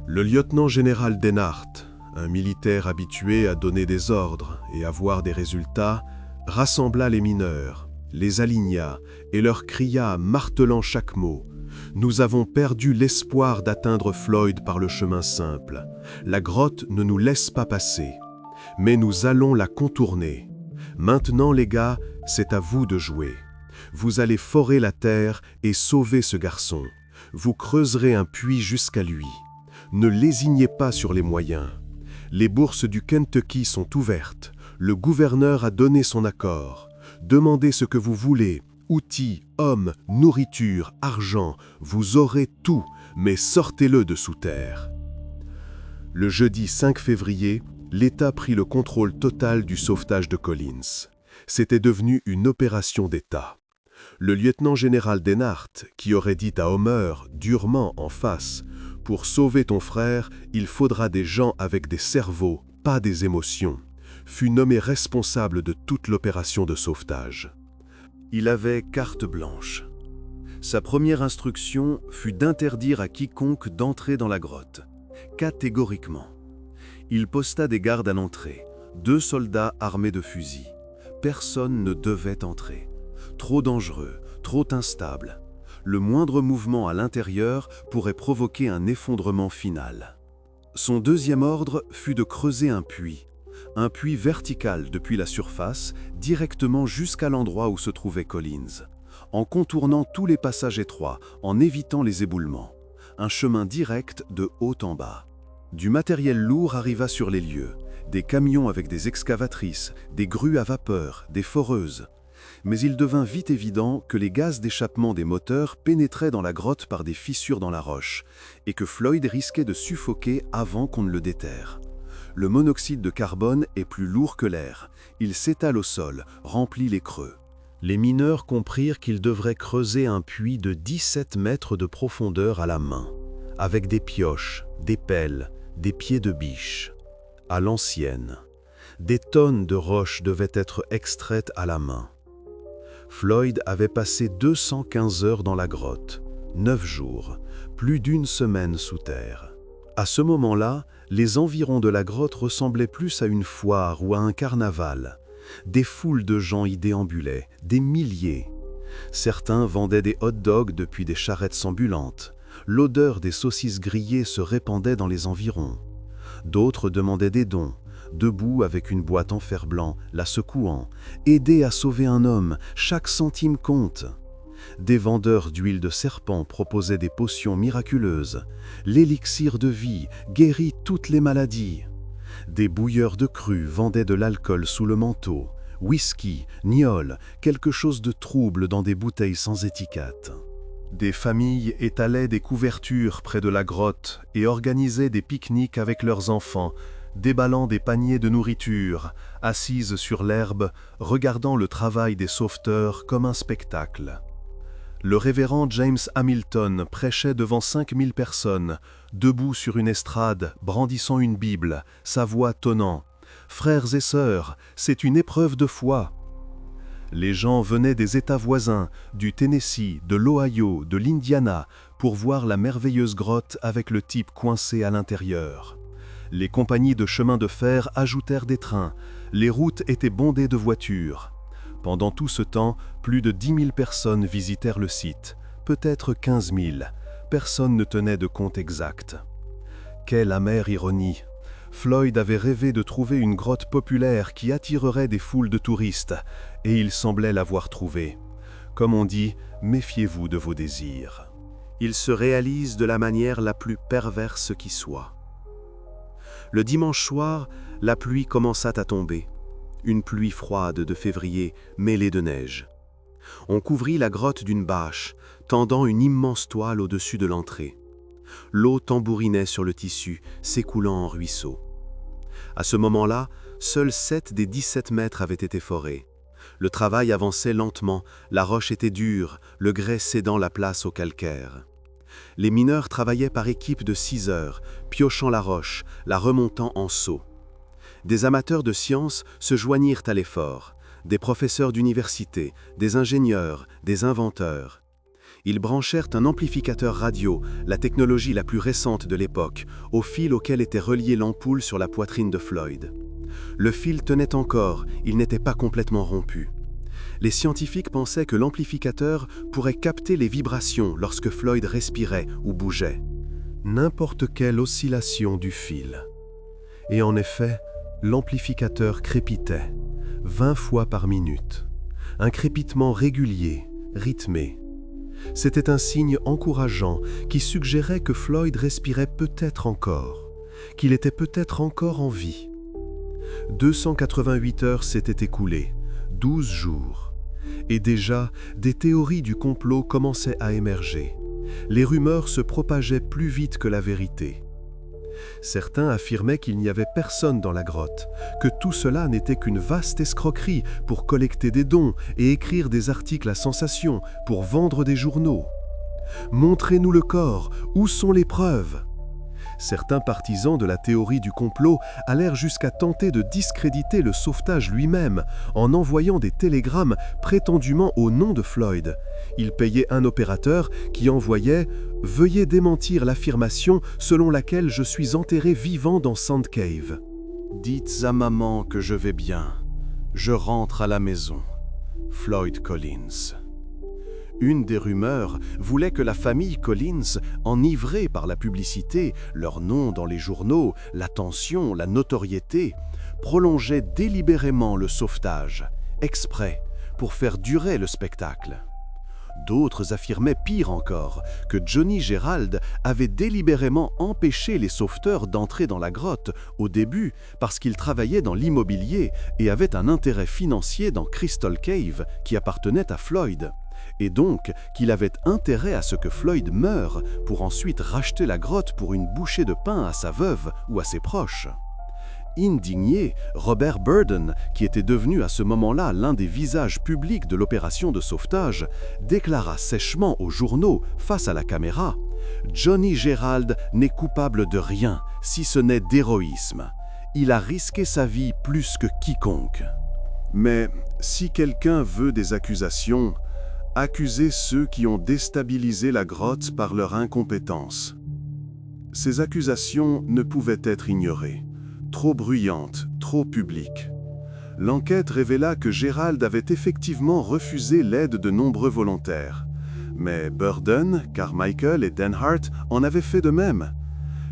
[SPEAKER 4] Le lieutenant-général Denhart, un militaire habitué à donner des ordres et à voir des résultats, rassembla les mineurs, les aligna et leur cria, martelant chaque mot « Nous avons perdu l'espoir d'atteindre Floyd par le chemin simple. La grotte ne nous laisse pas passer. Mais nous allons la contourner. Maintenant, les gars, c'est à vous de jouer. Vous allez forer la terre et sauver ce garçon. Vous creuserez un puits jusqu'à lui. Ne lésignez pas sur les moyens. Les bourses du Kentucky sont ouvertes. Le gouverneur a donné son accord. Demandez ce que vous voulez. Outils, hommes, nourriture, argent. Vous aurez tout, mais sortez-le de sous terre. Le jeudi 5 février, l'État prit le contrôle total du sauvetage de Collins. C'était devenu une opération d'État. Le lieutenant-général Denhart, qui aurait dit à Homer, durement en face, « Pour sauver ton frère, il faudra des gens avec des cerveaux, pas des émotions », fut nommé responsable de toute l'opération de sauvetage. Il avait carte blanche. Sa première instruction fut d'interdire à quiconque d'entrer dans la grotte, catégoriquement. Il posta des gardes à l'entrée, 2 soldats armés de fusils. Personne ne devait entrer. Trop dangereux, trop instable. Le moindre mouvement à l'intérieur pourrait provoquer un effondrement final. Son deuxième ordre fut de creuser un puits vertical depuis la surface, directement jusqu'à l'endroit où se trouvait Collins, en contournant tous les passages étroits, en évitant les éboulements. Un chemin direct de haut en bas. Du matériel lourd arriva sur les lieux, des camions avec des excavatrices, des grues à vapeur, des foreuses.
[SPEAKER 1] Mais il devint vite évident que les gaz d'échappement des moteurs pénétraient dans la grotte par des fissures dans la roche, et que Floyd risquait de suffoquer avant qu'on ne le déterre. Le monoxyde de carbone est plus lourd que l'air. Il s'étale au sol, remplit les creux.
[SPEAKER 4] Les mineurs comprirent qu'ils devraient creuser un puits de 17 mètres de profondeur à la main, avec des pioches, des pelles, des pieds de biche. À l'ancienne, des tonnes de roches devaient être extraites à la main. Floyd avait passé 215 heures dans la grotte, 9 jours, plus d'1 semaine sous terre. À ce moment-là, les environs de la grotte ressemblaient plus à une foire ou à un carnaval. Des foules de gens y déambulaient, des milliers. Certains vendaient des hot-dogs depuis des charrettes ambulantes. L'odeur des saucisses grillées se répandait dans les environs. D'autres demandaient des dons, debout avec une boîte en fer-blanc, la secouant. Aider à sauver un homme, chaque centime compte. Des vendeurs d'huile de serpent proposaient des potions miraculeuses. L'élixir de vie guérit toutes les maladies. Des bouilleurs de cru vendaient de l'alcool sous le manteau, whisky, gnôle, quelque chose de trouble dans des bouteilles sans étiquette. Des familles étalaient des couvertures près de la grotte et organisaient des pique-niques avec leurs enfants, déballant des paniers de nourriture, assises sur l'herbe, regardant le travail des sauveteurs comme un spectacle. Le révérend James Hamilton prêchait devant 5000 personnes, debout sur une estrade, brandissant une Bible, sa voix tonnant « Frères et sœurs, c'est une épreuve de foi !» Les gens venaient des États voisins, du Tennessee, de l'Ohio, de l'Indiana, pour voir la merveilleuse grotte avec le type coincé à l'intérieur. Les compagnies de chemin de fer ajoutèrent des trains, les routes étaient bondées de voitures. Pendant tout ce temps, plus de 10 000 personnes visitèrent le site, peut-être 15 000. Personne ne tenait de compte exact. Quelle amère ironie! Floyd avait rêvé de trouver une grotte populaire qui attirerait des foules de touristes, et il semblait l'avoir trouvée. Comme on dit, méfiez-vous de vos désirs.
[SPEAKER 3] Il se réalise de la manière la plus perverse qui soit. Le dimanche soir, la pluie commença à tomber. Une pluie froide de février mêlée de neige. On couvrit la grotte d'une bâche, tendant une immense toile au-dessus de l'entrée. L'eau tambourinait sur le tissu, s'écoulant en ruisseaux. À ce moment-là, seuls 7 des 17 mètres avaient été forés. Le travail avançait lentement, la roche était dure, le grès cédant la place au calcaire. Les mineurs travaillaient par équipe de 6 heures, piochant la roche, la remontant en seau. Des amateurs de sciences se joignirent à l'effort, des professeurs d'université, des ingénieurs, des inventeurs. Ils branchèrent un amplificateur radio, la technologie la plus récente de l'époque, au fil auquel était reliée l'ampoule sur la poitrine de Floyd. Le fil tenait encore, il n'était pas complètement rompu. Les scientifiques pensaient que l'amplificateur pourrait capter les vibrations lorsque Floyd respirait ou bougeait.
[SPEAKER 4] N'importe quelle oscillation du fil. Et en effet, l'amplificateur crépitait, 20 fois par minute. Un crépitement régulier, rythmé. C'était un signe encourageant qui suggérait que Floyd respirait peut-être encore, qu'il était peut-être encore en vie. 288 heures s'étaient écoulées, 12 jours. Et déjà, des théories du complot commençaient à émerger. Les rumeurs se propageaient plus vite que la vérité. Certains affirmaient qu'il n'y avait personne dans la grotte, que tout cela n'était qu'une vaste escroquerie pour collecter des dons et écrire des articles à sensation pour vendre des journaux. « Montrez-nous le corps, où sont les preuves ?» Certains partisans de la théorie du complot allèrent jusqu'à tenter de discréditer le sauvetage lui-même en envoyant des télégrammes prétendument au nom de Floyd. Ils payaient un opérateur qui envoyait « Veuillez démentir l'affirmation selon laquelle je suis enterré vivant dans Sand Cave.
[SPEAKER 3] Dites à maman que je vais bien. Je rentre à la maison. Floyd Collins. » Une des rumeurs voulait que la famille Collins, enivrée par la publicité, leur nom dans les journaux, l'attention, la notoriété, prolongeait délibérément le sauvetage, exprès, pour faire durer le spectacle.
[SPEAKER 4] D'autres affirmaient pire encore, que Johnny Gerald avait délibérément empêché les sauveteurs d'entrer dans la grotte au début parce qu'il travaillait dans l'immobilier et avait un intérêt financier dans Crystal Cave qui appartenait à Floyd. Et donc qu'il avait intérêt à ce que Floyd meure pour ensuite racheter la grotte pour une bouchée de pain à sa veuve ou à ses proches. Indigné, Robert Burden, qui était devenu à ce moment-là l'un des visages publics de l'opération de sauvetage, déclara sèchement aux journaux, face à la caméra, « Johnny Gerald n'est coupable de rien, si ce n'est d'héroïsme. Il a risqué sa vie plus que quiconque. »
[SPEAKER 1] Mais si quelqu'un veut des accusations, accusez ceux qui ont déstabilisé la grotte par leur incompétence. Ces accusations ne pouvaient être ignorées. Trop bruyante, trop publique. L'enquête révéla que Gerald avait effectivement refusé l'aide de nombreux volontaires. Mais Burden, Carmichael et Denhart en avaient fait de même.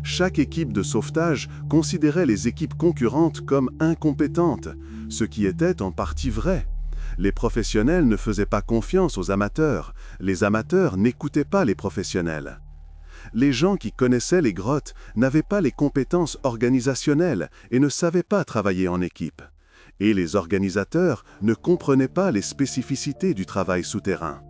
[SPEAKER 1] Chaque équipe de sauvetage considérait les équipes concurrentes comme incompétentes, ce qui était en partie vrai. Les professionnels ne faisaient pas confiance aux amateurs, les amateurs n'écoutaient pas les professionnels. Les gens qui connaissaient les grottes n'avaient pas les compétences organisationnelles et ne savaient pas travailler en équipe. Et les organisateurs ne comprenaient pas les spécificités du travail souterrain.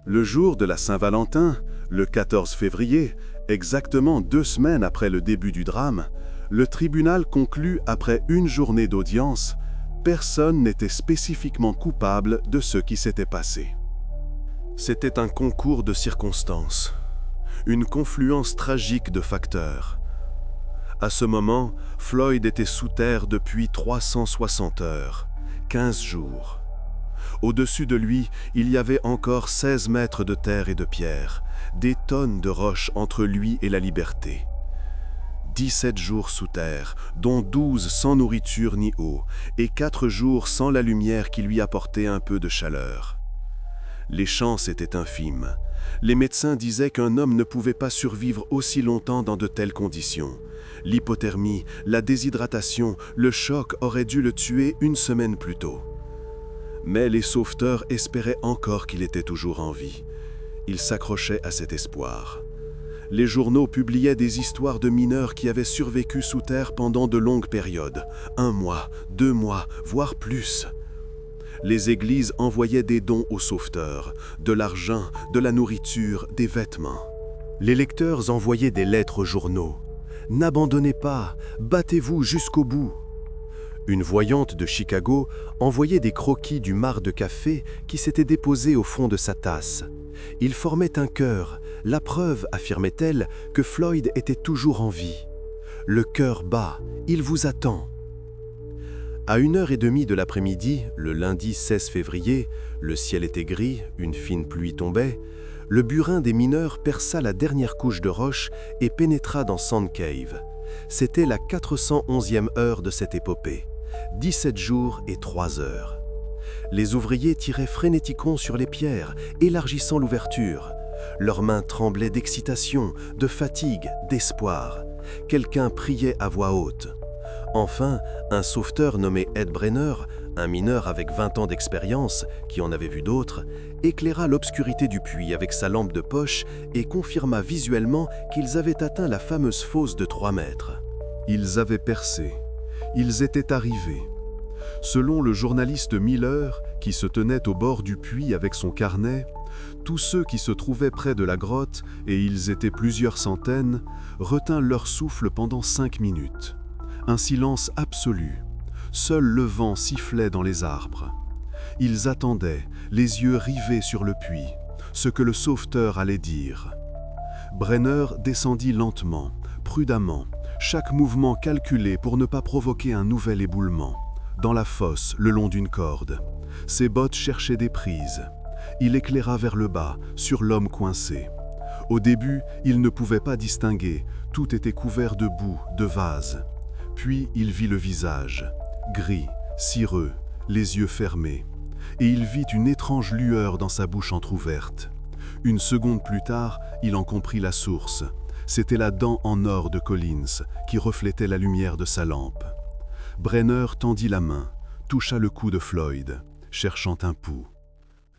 [SPEAKER 1] Le jour de la Saint-Valentin, le 14 février, exactement 2 semaines après le début du drame, le tribunal conclut après une journée d'audience, personne n'était spécifiquement coupable de ce qui s'était passé.
[SPEAKER 4] C'était un concours de circonstances. Une confluence tragique de facteurs. À ce moment, Floyd était sous terre depuis 360 heures, 15 jours. Au-dessus de lui, il y avait encore 16 mètres de terre et de pierre, des tonnes de roches entre lui et la liberté. 17 jours sous terre, dont 12 sans nourriture ni eau, et 4 jours sans la lumière qui lui apportait un peu de chaleur. Les chances étaient infimes. Les médecins disaient qu'un homme ne pouvait pas survivre aussi longtemps dans de telles conditions. L'hypothermie, la déshydratation, le choc auraient dû le tuer 1 semaine plus tôt. Mais les sauveteurs espéraient encore qu'il était toujours en vie. Ils s'accrochaient à cet espoir. Les journaux publiaient des histoires de mineurs qui avaient survécu sous terre pendant de longues périodes, 1 mois, 2 mois, voire plus. Les églises envoyaient des dons aux sauveteurs, de l'argent, de la nourriture, des vêtements. Les lecteurs envoyaient des lettres aux journaux. « N'abandonnez pas, battez-vous jusqu'au bout ». Une voyante de Chicago envoyait des croquis du marc de café qui s'était déposé au fond de sa tasse. Il formait un cœur, la preuve, affirmait-elle, que Floyd était toujours en vie. « Le cœur bat, il vous attend ». À 1h30 de l'après-midi, le lundi 16 février, le ciel était gris, une fine pluie tombait, le burin des mineurs perça la dernière couche de roche et pénétra dans Sand Cave. C'était la 411e heure de cette épopée, 17 jours et 3 heures. Les ouvriers tiraient frénétiquement sur les pierres, élargissant l'ouverture. Leurs mains tremblaient d'excitation, de fatigue, d'espoir. Quelqu'un priait à voix haute. Enfin, un sauveteur nommé Ed Brenner, un mineur avec 20 ans d'expérience, qui en avait vu d'autres, éclaira l'obscurité du puits avec sa lampe de poche et confirma visuellement qu'ils avaient atteint la fameuse fosse de 3 mètres.
[SPEAKER 1] Ils avaient percé. Ils étaient arrivés. Selon le journaliste Miller, qui se tenait au bord du puits avec son carnet, tous ceux qui se trouvaient près de la grotte, et ils étaient plusieurs centaines, retinrent leur souffle pendant 5 minutes. Un silence absolu. Seul le vent sifflait dans les arbres. Ils attendaient, les yeux rivés sur le puits, ce que le sauveteur allait dire. Brenner descendit lentement, prudemment, chaque mouvement calculé pour ne pas provoquer un nouvel éboulement. Dans la fosse, le long d'une corde. Ses bottes cherchaient des prises. Il éclaira vers le bas, sur l'homme coincé. Au début, il ne pouvait pas distinguer, tout était couvert de boue, de vase. Puis il vit le visage, gris, cireux, les yeux fermés, et il vit une étrange lueur dans sa bouche entr'ouverte. Une seconde plus tard, il en comprit la source. C'était la dent en or de Collins, qui reflétait la lumière de sa lampe. Brenner tendit la main, toucha le cou de Floyd, cherchant un pouls.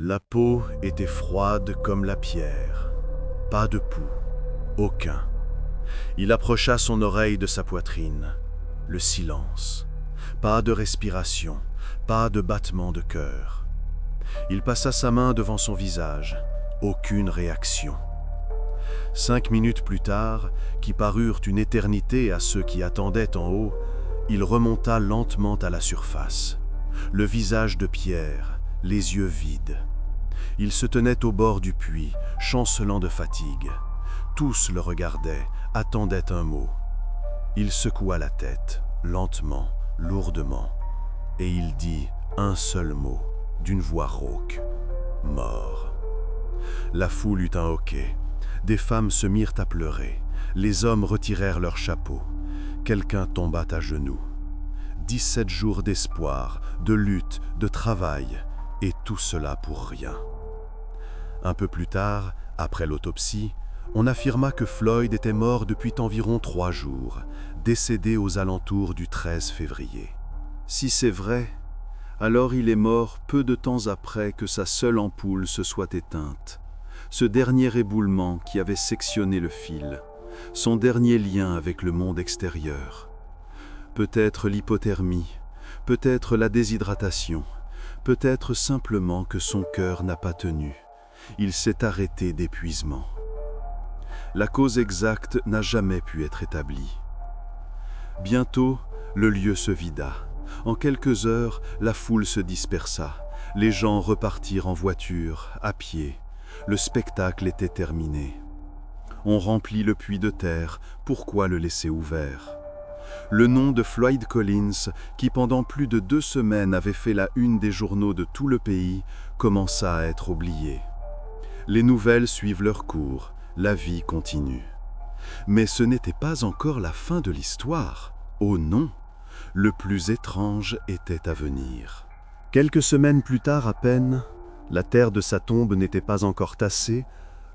[SPEAKER 1] La peau était froide comme la pierre. Pas de pouls. Aucun. Il approcha son oreille de sa poitrine. Le silence. Pas de respiration. Pas de battement de cœur. Il passa sa main devant son visage. Aucune réaction. 5 minutes plus tard, qui parurent une éternité à ceux qui attendaient en haut, il remonta lentement à la surface. Le visage de pierre, les yeux vides. Il se tenait au bord du puits, chancelant de fatigue. Tous le regardaient, attendaient un mot. Il secoua la tête, lentement, lourdement, et il dit un seul mot, d'une voix rauque. Mort. La foule eut un hoquet. Des femmes se mirent à pleurer. Les hommes retirèrent leurs chapeaux. Quelqu'un tomba à genoux. 17 jours d'espoir, de lutte, de travail, et tout cela pour rien. Un peu plus tard, après l'autopsie, on affirma que Floyd était mort depuis environ 3 jours, décédé aux alentours du 13 février.
[SPEAKER 4] Si c'est vrai, alors il est mort peu de temps après que sa seule ampoule se soit éteinte. Ce dernier éboulement qui avait sectionné le fil, son dernier lien avec le monde extérieur. Peut-être l'hypothermie, peut-être la déshydratation, peut-être simplement que son cœur n'a pas tenu. Il s'est arrêté d'épuisement. La cause exacte n'a jamais pu être établie. Bientôt, le lieu se vida. En quelques heures, la foule se dispersa. Les gens repartirent en voiture, à pied. Le spectacle était terminé. On remplit le puits de terre, pourquoi le laisser ouvert? Le nom de Floyd Collins, qui pendant plus de 2 semaines avait fait la une des journaux de tout le pays, commença à être oublié. Les nouvelles suivent leur cours, la vie continue. Mais ce n'était pas encore la fin de l'histoire. Oh non, le plus étrange était à venir.
[SPEAKER 2] Quelques semaines plus tard à peine, la terre de sa tombe n'était pas encore tassée,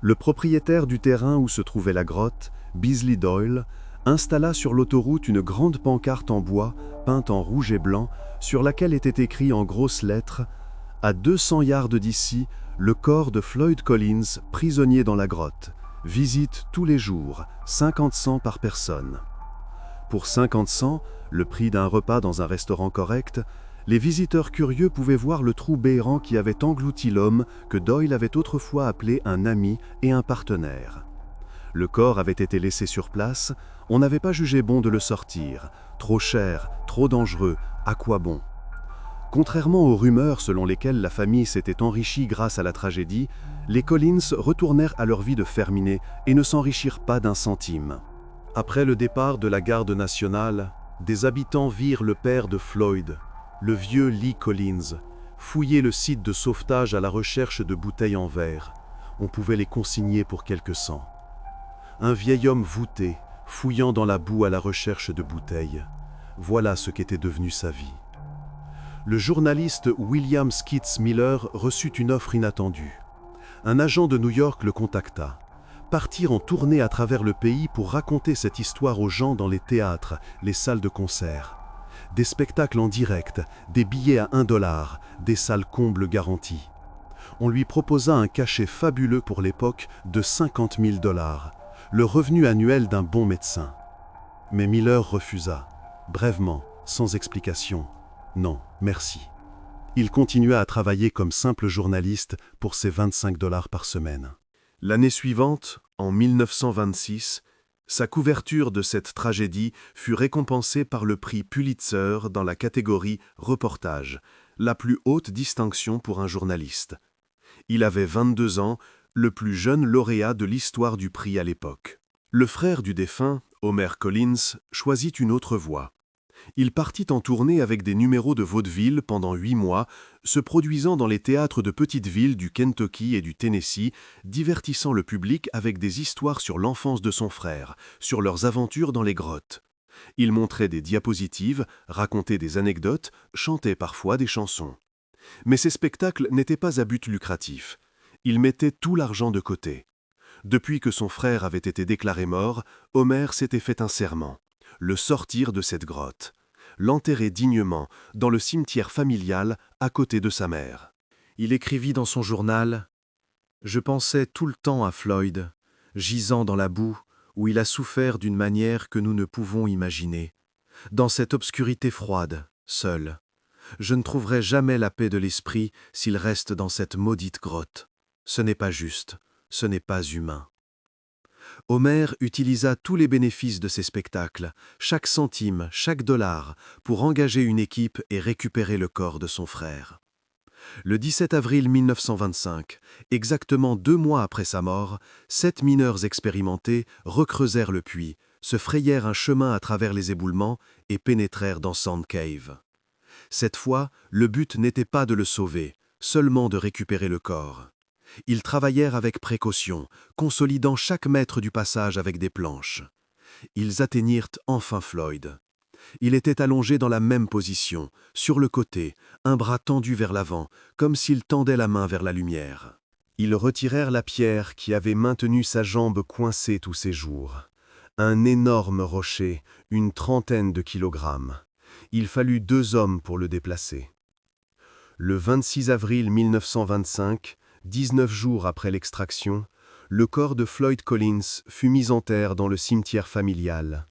[SPEAKER 2] le propriétaire du terrain où se trouvait la grotte, Beasley Doyle, installa sur l'autoroute une grande pancarte en bois, peinte en rouge et blanc, sur laquelle était écrit en grosses lettres « À 200 yards d'ici, le corps de Floyd Collins, prisonnier dans la grotte. Visite tous les jours, 50 cents par personne. » Pour 50 cents, le prix d'un repas dans un restaurant correct, les visiteurs curieux pouvaient voir le trou béant qui avait englouti l'homme que Doyle avait autrefois appelé un ami et un partenaire. Le corps avait été laissé sur place, on n'avait pas jugé bon de le sortir. Trop cher, trop dangereux, à quoi bon? Contrairement aux rumeurs selon lesquelles la famille s'était enrichie grâce à la tragédie, les Collins retournèrent à leur vie de fermiers et ne s'enrichirent pas d'un centime.
[SPEAKER 1] Après le départ de la garde nationale, des habitants virent le père de Floyd, le vieux Lee Collins, fouiller le site de sauvetage à la recherche de bouteilles en verre. On pouvait les consigner pour quelques cents. Un vieil homme voûté, fouillant dans la boue à la recherche de bouteilles. Voilà ce qu'était devenu sa vie. Le journaliste William Skitz Miller reçut une offre inattendue. Un agent de New York le contacta. Partir en tournée à travers le pays pour raconter cette histoire aux gens dans les théâtres, les salles de concert. Des spectacles en direct, des billets à $1, des salles combles garanties. On lui proposa un cachet fabuleux pour l'époque de $50 000, le revenu annuel d'un bon médecin. Mais Miller refusa, brèvement, sans explication. Non, merci. Il continua à travailler comme simple journaliste pour ses $25 par semaine.
[SPEAKER 4] L'année suivante, en 1926, sa couverture de cette tragédie fut récompensée par le prix Pulitzer dans la catégorie Reportage, la plus haute distinction pour un journaliste. Il avait 22 ans, le plus jeune lauréat de l'histoire du prix à l'époque. Le frère du défunt, Homer Collins, choisit une autre voie. Il partit en tournée avec des numéros de vaudeville pendant 8 mois, se produisant dans les théâtres de petites villes du Kentucky et du Tennessee, divertissant le public avec des histoires sur l'enfance de son frère, sur leurs aventures dans les grottes. Il montrait des diapositives, racontait des anecdotes, chantait parfois des chansons. Mais ces spectacles n'étaient pas à but lucratif. Il mettait tout l'argent de côté. Depuis que son frère avait été déclaré mort, Homer s'était fait un serment. Le sortir de cette grotte, l'enterrer dignement dans le cimetière familial à côté de sa mère.
[SPEAKER 2] Il écrivit dans son journal « Je pensais tout le temps à Floyd, gisant dans la boue, où il a souffert d'une manière que nous ne pouvons imaginer. Dans cette obscurité froide, seul. Je ne trouverai jamais la paix de l'esprit s'il reste dans cette maudite grotte. Ce n'est pas juste, ce n'est pas humain. » Homer utilisa tous les bénéfices de ces spectacles, chaque centime, chaque dollar, pour engager une équipe et récupérer le corps de son frère. Le 17 avril 1925, exactement 2 mois après sa mort, 7 mineurs expérimentés recreusèrent le puits, se frayèrent un chemin à travers les éboulements et pénétrèrent dans Sand Cave. Cette fois, le but n'était pas de le sauver, seulement de récupérer le corps. Ils travaillèrent avec précaution, consolidant chaque mètre du passage avec des planches. Ils atteignirent enfin Floyd. Il était allongé dans la même position, sur le côté, un bras tendu vers l'avant, comme s'il tendait la main vers la lumière. Ils retirèrent la pierre qui avait maintenu sa jambe coincée tous ces jours. Un énorme rocher, une 30aine de kilogrammes. Il fallut 2 hommes pour le déplacer. Le 26 avril 1925, 19 jours après l'extraction, le corps de Floyd Collins fut mis en terre dans le cimetière familial.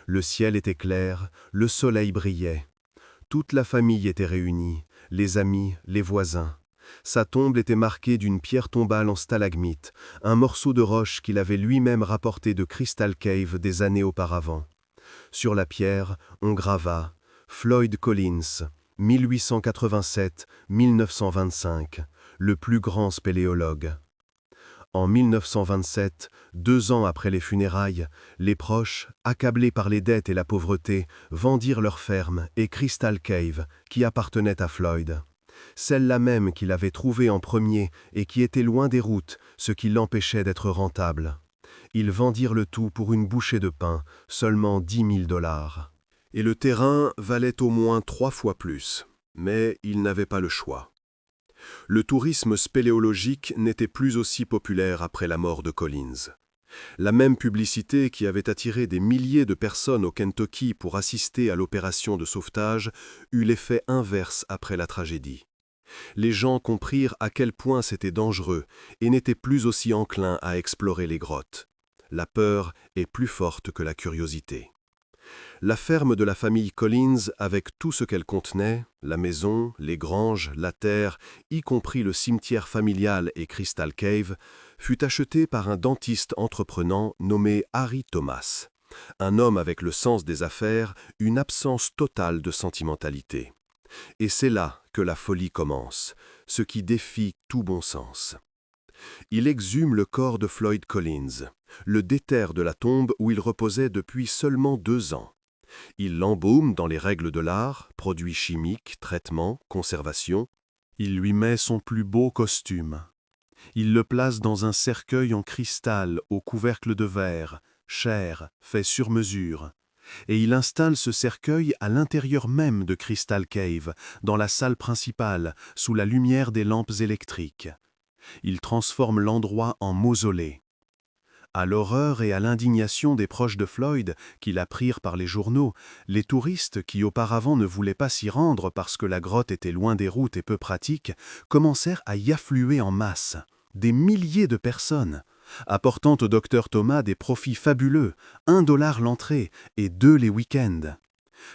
[SPEAKER 2] Le ciel était clair, le soleil brillait. Toute la famille était réunie, les amis, les voisins. Sa tombe était marquée d'une pierre tombale en stalagmite, un morceau de roche qu'il avait lui-même rapporté de Crystal Cave des années auparavant. Sur la pierre, on grava « Floyd Collins, 1887-1925 », le plus grand spéléologue. En 1927, 2 ans après les funérailles, les proches, accablés par les dettes et la pauvreté, vendirent leur ferme et Crystal Cave, qui appartenait à Floyd. Celle-là même qu'il avait trouvée en premier et qui était loin des routes, ce qui l'empêchait d'être rentable. Ils vendirent le tout pour une bouchée de pain, seulement $10 000. Et le terrain valait au moins 3 fois plus. Mais ils n'avaient pas le choix. Le tourisme spéléologique n'était plus aussi populaire après la mort de Collins. La même publicité qui avait attiré des milliers de personnes au Kentucky pour assister à l'opération de sauvetage eut l'effet inverse après la tragédie. Les gens comprirent à quel point c'était dangereux et n'étaient plus aussi enclins à explorer les grottes. La peur est plus forte que la curiosité. La ferme de la famille Collins, avec tout ce qu'elle contenait, la maison, les granges, la terre, y compris le cimetière familial et Crystal Cave, fut achetée par un dentiste entreprenant nommé Harry Thomas, un homme avec le sens des affaires, une absence totale de sentimentalité. Et c'est là que la folie commence, ce qui défie tout bon sens. Il exhume le corps de Floyd Collins, le déterre de la tombe où il reposait depuis seulement 2 ans. Il l'embaume dans les règles de l'art, produits chimiques, traitements, conservation.
[SPEAKER 1] Il lui met son plus beau costume. Il le place dans un cercueil en cristal au couvercle de verre, cher, fait sur mesure. Et il installe ce cercueil à l'intérieur même de Crystal Cave, dans la salle principale, sous la lumière des lampes électriques. Il transforme l'endroit en mausolée. À l'horreur et à l'indignation des proches de Floyd, qui l'apprirent par les journaux, les touristes qui auparavant ne voulaient pas s'y rendre parce que la grotte était loin des routes et peu pratique, commencèrent à y affluer en masse. Des milliers de personnes, apportant au docteur Thomas des profits fabuleux, $1 l'entrée et 2 les week-ends.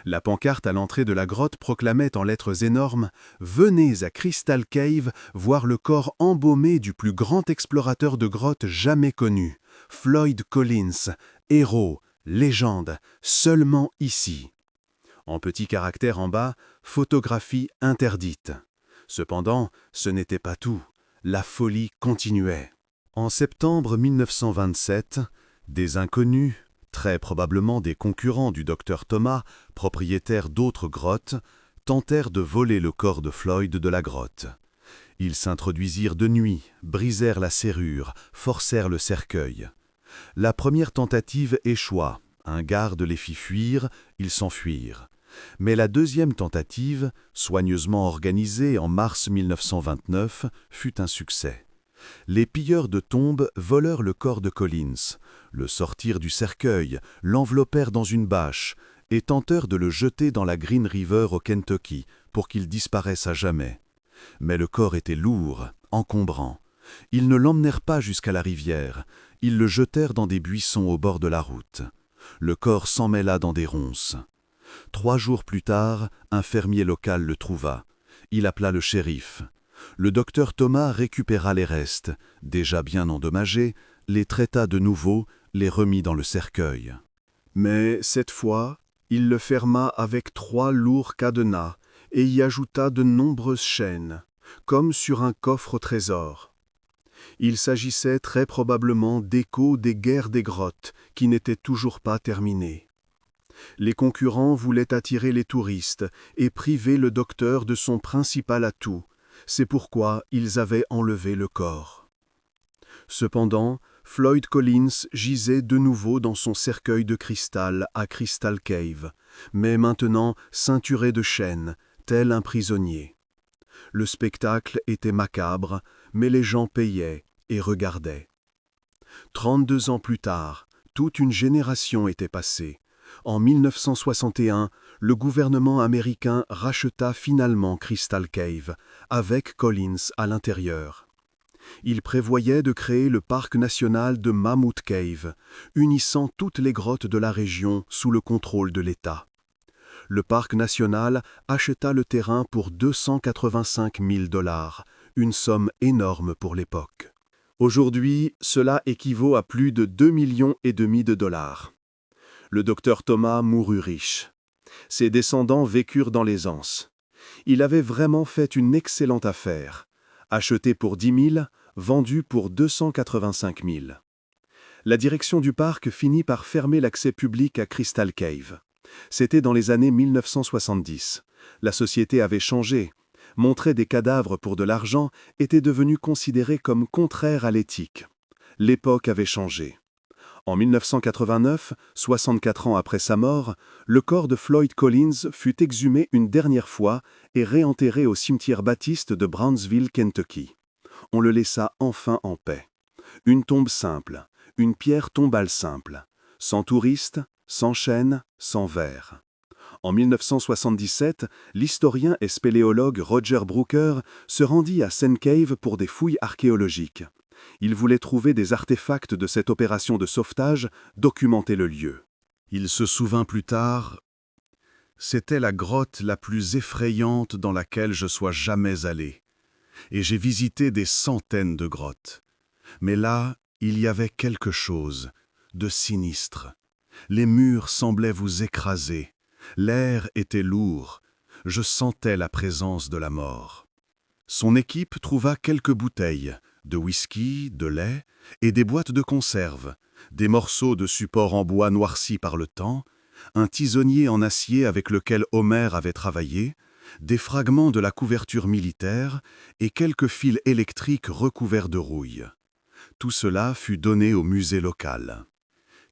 [SPEAKER 1] La pancarte à l'entrée de la grotte proclamait en lettres énormes « Venez à Crystal Cave voir le corps embaumé du plus grand explorateur de grottes jamais connu, Floyd Collins, héros, légende, seulement ici. » En petits caractères en bas, photographie interdite. Cependant, ce n'était pas tout. La folie continuait. En septembre 1927, des inconnus, très probablement des concurrents du docteur Thomas, propriétaires d'autres grottes, tentèrent de voler le corps de Floyd de la grotte. Ils s'introduisirent de nuit, brisèrent la serrure, forcèrent le cercueil. La première tentative échoua, un garde les fit fuir, ils s'enfuirent. Mais la deuxième tentative, soigneusement organisée en mars 1929, fut un succès. Les pilleurs de tombes volèrent le corps de Collins, le sortirent du cercueil, l'enveloppèrent dans une bâche et tentèrent de le jeter dans la Green River au Kentucky pour qu'il disparaisse à jamais. Mais le corps était lourd, encombrant. Ils ne l'emmenèrent pas jusqu'à la rivière, ils le jetèrent dans des buissons au bord de la route. Le corps s'emmêla dans des ronces. 3 jours plus tard, un fermier local le trouva. Il appela le shérif. Le docteur Thomas récupéra les restes, déjà bien endommagés, les traita de nouveau, les remit dans le cercueil.
[SPEAKER 2] Mais cette fois, il le ferma avec 3 lourds cadenas et y ajouta de nombreuses chaînes, comme sur un coffre au trésor. Il s'agissait très probablement d'échos des guerres des grottes qui n'étaient toujours pas terminées. Les concurrents voulaient attirer les touristes et priver le docteur de son principal atout. C'est pourquoi ils avaient enlevé le corps. Cependant, Floyd Collins gisait de nouveau dans son cercueil de cristal à Crystal Cave, mais maintenant ceinturé de chaînes, tel un prisonnier. Le spectacle était macabre, mais les gens payaient et regardaient. 32 ans plus tard, toute une génération était passée. En 1961, le gouvernement américain racheta finalement Crystal Cave, avec Collins à l'intérieur. Il prévoyait de créer le parc national de Mammoth Cave, unissant toutes les grottes de la région sous le contrôle de l'État. Le parc national acheta le terrain pour 285 000 $, une somme énorme pour l'époque. Aujourd'hui, cela équivaut à plus de 2,5 millions de dollars. Le docteur Thomas mourut riche. Ses descendants vécurent dans l'aisance. Il avait vraiment fait une excellente affaire. Acheté pour 10 000, vendu pour 285 000. La direction du parc finit par fermer l'accès public à Crystal Cave. C'était dans les années 1970. La société avait changé. Montrer des cadavres pour de l'argent était devenu considéré comme contraire à l'éthique. L'époque avait changé. En 1989, 64 ans après sa mort, le corps de Floyd Collins fut exhumé une dernière fois et réenterré au cimetière baptiste de Brownsville, Kentucky. On le laissa enfin en paix. Une tombe simple, une pierre tombale simple, sans touristes, sans chaînes, sans verre. En 1977, l'historien et spéléologue Roger Brooker se rendit à Sand Cave pour des fouilles archéologiques. Il voulait trouver des artefacts de cette opération de sauvetage, documenter le lieu.
[SPEAKER 1] Il se souvint plus tard, « C'était la grotte la plus effrayante dans laquelle je sois jamais allé. Et j'ai visité des centaines de grottes. Mais là, il y avait quelque chose de sinistre. Les murs semblaient vous écraser. L'air était lourd. Je sentais la présence de la mort. » Son équipe trouva quelques bouteilles, de whisky, de lait et des boîtes de conserve, des morceaux de support en bois noircis par le temps, un tisonnier en acier avec lequel Homer avait travaillé, des fragments de la couverture militaire et quelques fils électriques recouverts de rouille. Tout cela fut donné au musée local.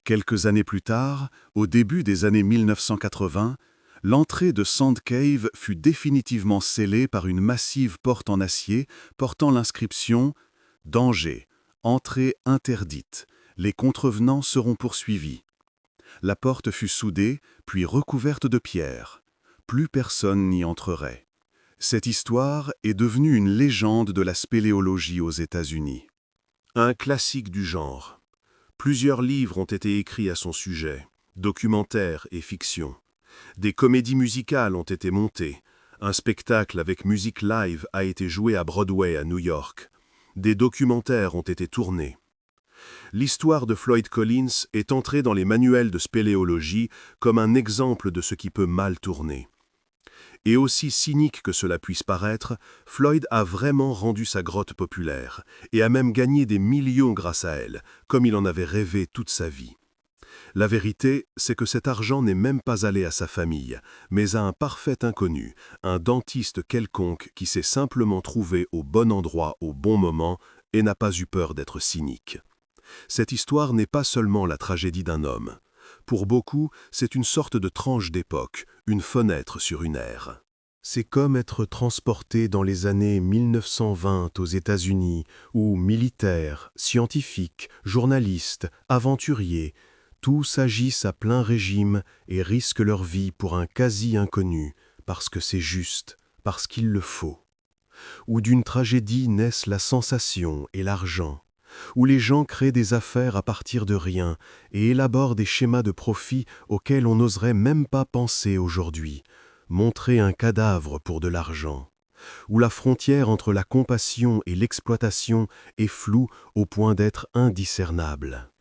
[SPEAKER 1] Quelques années plus tard, au début des années 1980, l'entrée de Sand Cave fut définitivement scellée par une massive porte en acier portant l'inscription « Danger, entrée interdite, les contrevenants seront poursuivis ». La porte fut soudée, puis recouverte de pierre. Plus personne n'y entrerait. Cette histoire est devenue une légende de la spéléologie aux États-Unis. Un classique du genre. Plusieurs livres ont été écrits à son sujet, documentaires et fiction. Des comédies musicales ont été montées. Un spectacle avec musique live a été joué à Broadway à New York. Des documentaires ont été tournés. L'histoire de Floyd Collins est entrée dans les manuels de spéléologie comme un exemple de ce qui peut mal tourner. Et aussi cynique que cela puisse paraître, Floyd a vraiment rendu sa grotte populaire et a même gagné des millions grâce à elle, comme il en avait rêvé toute sa vie. La vérité, c'est que cet argent n'est même pas allé à sa famille, mais à un parfait inconnu, un dentiste quelconque qui s'est simplement trouvé au bon endroit au bon moment et n'a pas eu peur d'être cynique. Cette histoire n'est pas seulement la tragédie d'un homme. Pour beaucoup, c'est une sorte de tranche d'époque, une fenêtre sur une ère. C'est comme être transporté dans les années 1920 aux États-Unis, où militaires, scientifiques, journalistes, aventuriers, tous agissent à plein régime et risquent leur vie pour un quasi-inconnu, parce que c'est juste, parce qu'il le faut.
[SPEAKER 2] où d'une tragédie naissent la sensation et l'argent, où les gens créent des affaires à partir de rien et élaborent des schémas de profit auxquels on n'oserait même pas penser aujourd'hui, montrer un cadavre pour de l'argent, où la frontière entre la compassion et l'exploitation est floue au point d'être indiscernable.